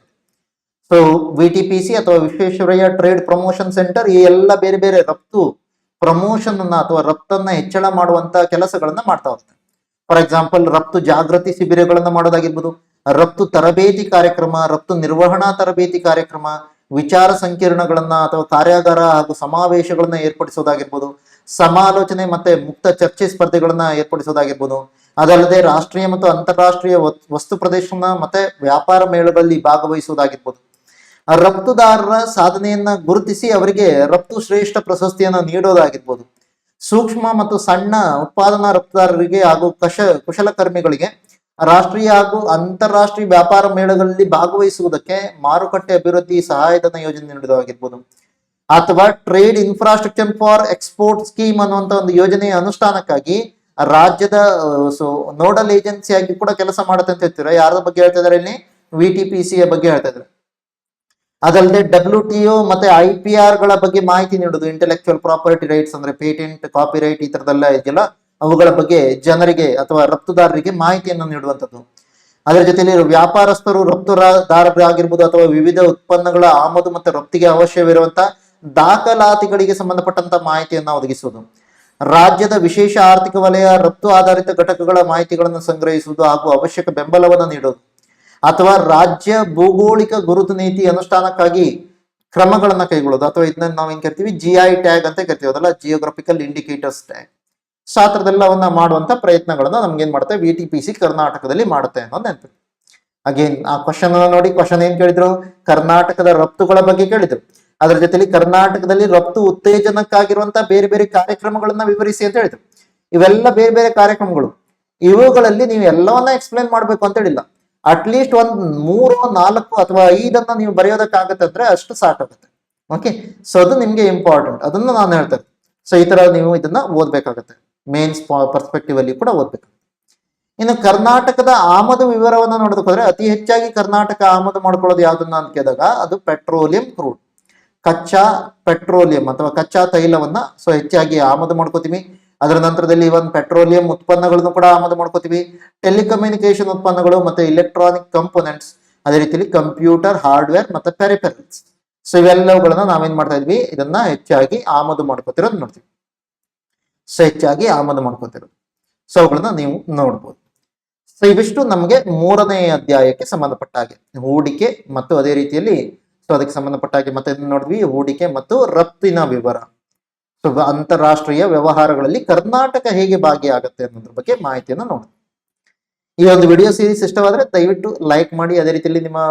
ಸೊ VTPC ಅಥವಾ ವಿಶ್ವೇಶ್ವರಯ್ಯ ಟ್ರೇಡ್ ಪ್ರಮೋಷನ್ ಸೆಂಟರ್ ಈ ಎಲ್ಲ ಬೇರೆ ಬೇರೆ ರಫ್ತು ಪ್ರಮೋಷನ್ ಅನ್ನ ಅಥವಾ ರಫ್ತನ್ನ ಹೆಚ್ಚಳ ಮಾಡುವಂತ ಕೆಲಸಗಳನ್ನ ಮಾಡ್ತಾ ಹೋಗ್ತಾರೆ. ಫಾರ್ ಎಕ್ಸಾಂಪಲ್ ರಫ್ತು ಜಾಗೃತಿ ಶಿಬಿರಗಳನ್ನ ಮಾಡೋದಾಗಿರ್ಬೋದು, ರಫ್ತು ತರಬೇತಿ ಕಾರ್ಯಕ್ರಮ, ರಫ್ತು ನಿರ್ವಹಣಾ ತರಬೇತಿ ಕಾರ್ಯಕ್ರಮ, ವಿಚಾರ ಸಂಕಿರಣಗಳನ್ನ ಅಥವಾ ಕಾರ್ಯಾಗಾರ ಹಾಗೂ ಸಮಾವೇಶಗಳನ್ನ ಏರ್ಪಡಿಸೋದಾಗಿರ್ಬೋದು, ಸಮಾಲೋಚನೆ ಮತ್ತೆ ಮುಕ್ತ ಚರ್ಚೆ ಸ್ಪರ್ಧೆಗಳನ್ನ ಏರ್ಪಡಿಸೋದಾಗಿರ್ಬೋದು. ಅದಲ್ಲದೆ ರಾಷ್ಟ್ರೀಯ ಮತ್ತು ಅಂತಾರಾಷ್ಟ್ರೀಯ ವಸ್ತು ಪ್ರದರ್ಶನ ಮತ್ತೆ ವ್ಯಾಪಾರ ಮೇಳಗಳಲ್ಲಿ ಭಾಗವಹಿಸುವುದಾಗಿರ್ಬೋದು. ರಫ್ತುದಾರರ ಸಾಧನೆಯನ್ನ ಗುರುತಿಸಿ ಅವರಿಗೆ ರಫ್ತು ಶ್ರೇಷ್ಠ ಪ್ರಶಸ್ತಿಯನ್ನು ನೀಡೋದಾಗಿರ್ಬೋದು. ಸೂಕ್ಷ್ಮ ಮತ್ತು ಸಣ್ಣ ಉತ್ಪಾದನಾ ರಫ್ತುದಾರರಿಗೆ ಹಾಗೂ ಕುಶಲಕರ್ಮಿಗಳಿಗೆ ರಾಷ್ಟ್ರೀಯ ಹಾಗೂ ಅಂತಾರಾಷ್ಟ್ರೀಯ ವ್ಯಾಪಾರ ಮೇಳಗಳಲ್ಲಿ ಭಾಗವಹಿಸುವುದಕ್ಕೆ ಮಾರುಕಟ್ಟೆ ಅಭಿವೃದ್ಧಿ ಸಹಾಯಧನ ಯೋಜನೆ ನೀಡುವುದಾಗಿರ್ಬೋದು. ಅಥವಾ trade infrastructure for export scheme ಅನ್ನುವಂತ ಒಂದು ಯೋಜನೆಯ ಅನುಷ್ಠಾನಕ್ಕಾಗಿ ರಾಜ್ಯದ ನೋಡಲ್ ಏಜೆನ್ಸಿಯಾಗಿ ಕೂಡ ಕೆಲಸ ಮಾಡುತ್ತೆ ಅಂತ ಹೇಳ್ತೀರಾ. ಯಾರ ಬಗ್ಗೆ ಹೇಳ್ತಾ ಇದಾರೆ ಇಲ್ಲಿ, VTPC ಬಗ್ಗೆ ಹೇಳ್ತಾ ಇದ್ದಾರೆ. ಅದಲ್ಲದೆ WTO ಮತ್ತೆ IPR ಗಳ ಬಗ್ಗೆ ಮಾಹಿತಿ ನೀಡುದು, ಇಂಟೆಲೆಕ್ಚುಯಲ್ ಪ್ರಾಪರ್ಟಿ ರೈಟ್ಸ್ ಅಂದ್ರೆ ಪೇಟೆಂಟ್, ಕಾಪಿ ರೈಟ್ ಈ ತರದೆಲ್ಲ ಇದೆಯಲ್ಲ, ಅವುಗಳ ಬಗ್ಗೆ ಜನರಿಗೆ ಅಥವಾ ರಫ್ತುದಾರರಿಗೆ ಮಾಹಿತಿಯನ್ನು ನೀಡುವಂಥದ್ದು. ಅದರ ಜೊತೆಯಲ್ಲಿ ವ್ಯಾಪಾರಸ್ಥರು ರಫ್ತುದಾರರಾಗಿರ್ಬೋದು ಅಥವಾ ವಿವಿಧ ಉತ್ಪನ್ನಗಳ ಆಮದು ಮತ್ತು ರಫ್ತಿಗೆ ಅವಶ್ಯವಿರುವಂತಹ ದಾಖಲಾತಿಗಳಿಗೆ ಸಂಬಂಧಪಟ್ಟಂತ ಮಾಹಿತಿಯನ್ನು ಒದಗಿಸುವುದು. ರಾಜ್ಯದ ವಿಶೇಷ ಆರ್ಥಿಕ ವಲಯ ರಫ್ತು ಆಧಾರಿತ ಘಟಕಗಳ ಮಾಹಿತಿಗಳನ್ನು ಸಂಗ್ರಹಿಸುವುದು ಹಾಗೂ ಅವಶ್ಯಕ ಬೆಂಬಲವನ್ನು ನೀಡುವುದು. ಅಥವಾ ರಾಜ್ಯ ಭೌಗೋಳಿಕ ಗುರುತು ನೀತಿ ಅನುಷ್ಠಾನಕ್ಕಾಗಿ ಕ್ರಮಗಳನ್ನ ಕೈಗೊಳ್ಳೋದು, ಅಥವಾ ಇದನ್ನ ನಾವೇನ್ ಕರಿತೀವಿ GI ಟ್ಯಾಗ್ ಅಂತ ಕರಿತೀವಿ, ಅದಲ್ಲ ಜಿಯೋಗ್ರಫಿಕಲ್ ಇಂಡಿಕೇಟರ್ಸ್ ಟ್ಯಾಗ್. ಸೊ ಆ ಥರದೆಲ್ಲವನ್ನ ಮಾಡುವಂತ ಪ್ರಯತ್ನಗಳನ್ನ ನಮ್ಗೆ ಏನ್ ಮಾಡುತ್ತೆ, VTPC ಕರ್ನಾಟಕದಲ್ಲಿ ಮಾಡುತ್ತೆ ಅನ್ನೋದು ನೆನಪು. ಅಗೇನ್ ಆ ಕ್ವಶನ್ ನೋಡಿ, ಕ್ವಶನ್ ಏನ್ ಕೇಳಿದ್ರು, ಕರ್ನಾಟಕದ ರಫ್ತುಗಳ ಬಗ್ಗೆ ಕೇಳಿದ್ರು. ಅದರ ಜೊತೆಲಿ ಕರ್ನಾಟಕದಲ್ಲಿ ರಫ್ತು ಉತ್ತೇಜನಕ್ಕಾಗಿರುವಂತಹ ಬೇರೆ ಬೇರೆ ಕಾರ್ಯಕ್ರಮಗಳನ್ನ ವಿವರಿಸಿ ಅಂತ ಹೇಳಿದ್ರು. ಇವೆಲ್ಲ ಬೇರೆ ಬೇರೆ ಕಾರ್ಯಕ್ರಮಗಳು, ಇವುಗಳಲ್ಲಿ ನೀವು ಎಲ್ಲವನ್ನ ಎಕ್ಸ್ಪ್ಲೇನ್ ಮಾಡ್ಬೇಕು ಅಂತ ಹೇಳಿಲ್ಲ. ಅಟ್ಲೀಸ್ಟ್ ಒಂದ್ 3, 4 ಅಥವಾ 5 ನೀವು ಬರೆಯೋದಕ್ಕಾಗತ್ತೆ ಅಂದ್ರೆ ಅಷ್ಟು ಸಾಕಾಗುತ್ತೆ. ಓಕೆ, ಸೊ ಅದು ನಿಮ್ಗೆ ಇಂಪಾರ್ಟೆಂಟ್, ಅದನ್ನ ನಾನು ಹೇಳ್ತೇನೆ. ಸೊ ಈ ತರ ನೀವು ಇದನ್ನ ಓದ್ಬೇಕಾಗತ್ತೆ, ಮೇನ್ಸ್ ಪರ್ಸ್ಪೆಕ್ಟಿವ್ ಅಲ್ಲಿ ಕೂಡ ಓದ್ಬೇಕು. ಇನ್ನು ಕರ್ನಾಟಕದ ಆಮದು ವಿವರವನ್ನ ನೋಡೋದಕ್ಕೋದ್ರೆ ಅತಿ ಹೆಚ್ಚಾಗಿ ಕರ್ನಾಟಕ ಆಮದು ಮಾಡ್ಕೊಳ್ಳೋದು ಯಾವ್ದನ್ನ ಅಂತ ಕೇಳಿದಾಗ ಅದು ಪೆಟ್ರೋಲಿಯಂ ಕ್ರೂಡ್, ಕಚ್ಚಾ ಪೆಟ್ರೋಲಿಯಂ ಅಥವಾ ಕಚ್ಚಾ ತೈಲವನ್ನ ಸೊ ಹೆಚ್ಚಾಗಿ ಆಮದು ಮಾಡ್ಕೋತೀವಿ. ಅದರ ನಂತರದಲ್ಲಿ ಇವನ್ ಪೆಟ್ರೋಲಿಯಂ ಉತ್ಪನ್ನಗಳನ್ನು ಕೂಡ ಆಮದು ಮಾಡ್ಕೋತೀವಿ. ಟೆಲಿಕಮ್ಯುನಿಕೇಶನ್ ಉತ್ಪನ್ನಗಳು ಮತ್ತೆ ಇಲೆಕ್ಟ್ರಾನಿಕ್ ಕಂಪೋನೆಂಟ್ಸ್, ಅದೇ ರೀತಿಯಲ್ಲಿ ಕಂಪ್ಯೂಟರ್ ಹಾರ್ಡ್ವೇರ್ ಮತ್ತೆ ಪೆರಿಫೆರಲ್ಸ್. ಸೊ ಇವೆಲ್ಲವುಗಳನ್ನ ನಾವೇನ್ ಮಾಡ್ತಾ ಇದ್ವಿ, ಇದನ್ನ ಹೆಚ್ಚಾಗಿ ಆಮದು ಮಾಡ್ಕೋತಿರೋದು ನೋಡ್ತೀವಿ. ಸೊ ಹೆಚ್ಚಾಗಿ ಆಮದು ಮಾಡ್ಕೋತಿರೋದು, ಸೊ ಅವುಗಳನ್ನ ನೀವು ನೋಡ್ಬೋದು. ಸೊ ಇವಿಷ್ಟು ನಮಗೆ 3ನೇ ಅಧ್ಯಾಯಕ್ಕೆ ಸಂಬಂಧಪಟ್ಟ ಹಾಗೆ ಹೂಡಿಕೆ ಮತ್ತು ಅದೇ ರೀತಿಯಲ್ಲಿ ಸೊ ಅದಕ್ಕೆ ಸಂಬಂಧಪಟ್ಟ ಹಾಗೆ ಮತ್ತೆ ನೋಡಿದ್ವಿ ಹೂಡಿಕೆ ಮತ್ತು ರಫ್ತಿನ ವಿವರ. ಸೊ ಅಂತಾರಾಷ್ಟ್ರೀಯ ವ್ಯವಹಾರಗಳಲ್ಲಿ ಕರ್ನಾಟಕ ಹೇಗೆ ಭಾಗಿಯಾಗುತ್ತೆ ಅನ್ನೋದ್ರ ಬಗ್ಗೆ ಮಾಹಿತಿಯನ್ನು ನೋಡಿ. ಈ ಒಂದು ವಿಡಿಯೋ ಸೀರೀಸ್ ಇಷ್ಟವಾದ್ರೆ ದಯವಿಟ್ಟು ಲೈಕ್ ಮಾಡಿ, ಅದೇ ರೀತಿಯಲ್ಲಿ ನಿಮ್ಮ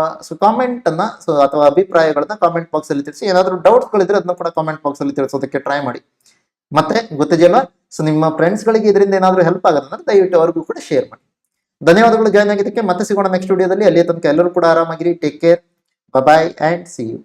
ಕಾಮೆಂಟ್ ಅನ್ನ ಅಥವಾ ಅಭಿಪ್ರಾಯಗಳನ್ನ ಕಾಮೆಂಟ್ ಬಾಕ್ಸ್ ಅಲ್ಲಿ ತಿಳಿಸಿ. ಏನಾದರೂ ಡೌಟ್ಸ್ ಗಳಿದ್ರೆ ಅದನ್ನ ಕೂಡ ಕಾಮೆಂಟ್ ಬಾಕ್ಸ್ ಅಲ್ಲಿ ತಿಳಿಸೋದಕ್ಕೆ ಟ್ರೈ ಮಾಡಿ. ಮತ್ತೆ ಗೊತ್ತಿದೆಯಲ್ಲ, ಸೊ ನಿಮ್ಮ ಫ್ರೆಂಡ್ಸ್ ಗಳಿಗೆ ಇದರಿಂದ ಏನಾದರೂ ಹೆಲ್ಪ್ ಆಗೋದಂದ್ರೆ ದಯವಿಟ್ಟು ಅವ್ರಿಗೂ ಕೂಡ ಶೇರ್ ಮಾಡಿ. ಧನ್ಯವಾದಗಳು ಜಾಯ್ನ್ ಆಗಿದ್ದಕ್ಕೆ. ಮತ್ತೆ ಸಿಗೋಣ ನೆಕ್ಸ್ಟ್ ವಿಡಿಯೋದಲ್ಲಿ. ಅಲ್ಲಿಯ ತನಕ ಎಲ್ಲರೂ ಕೂಡ ಆರಾಮಾಗಿರಿ. Take care, bye and see you.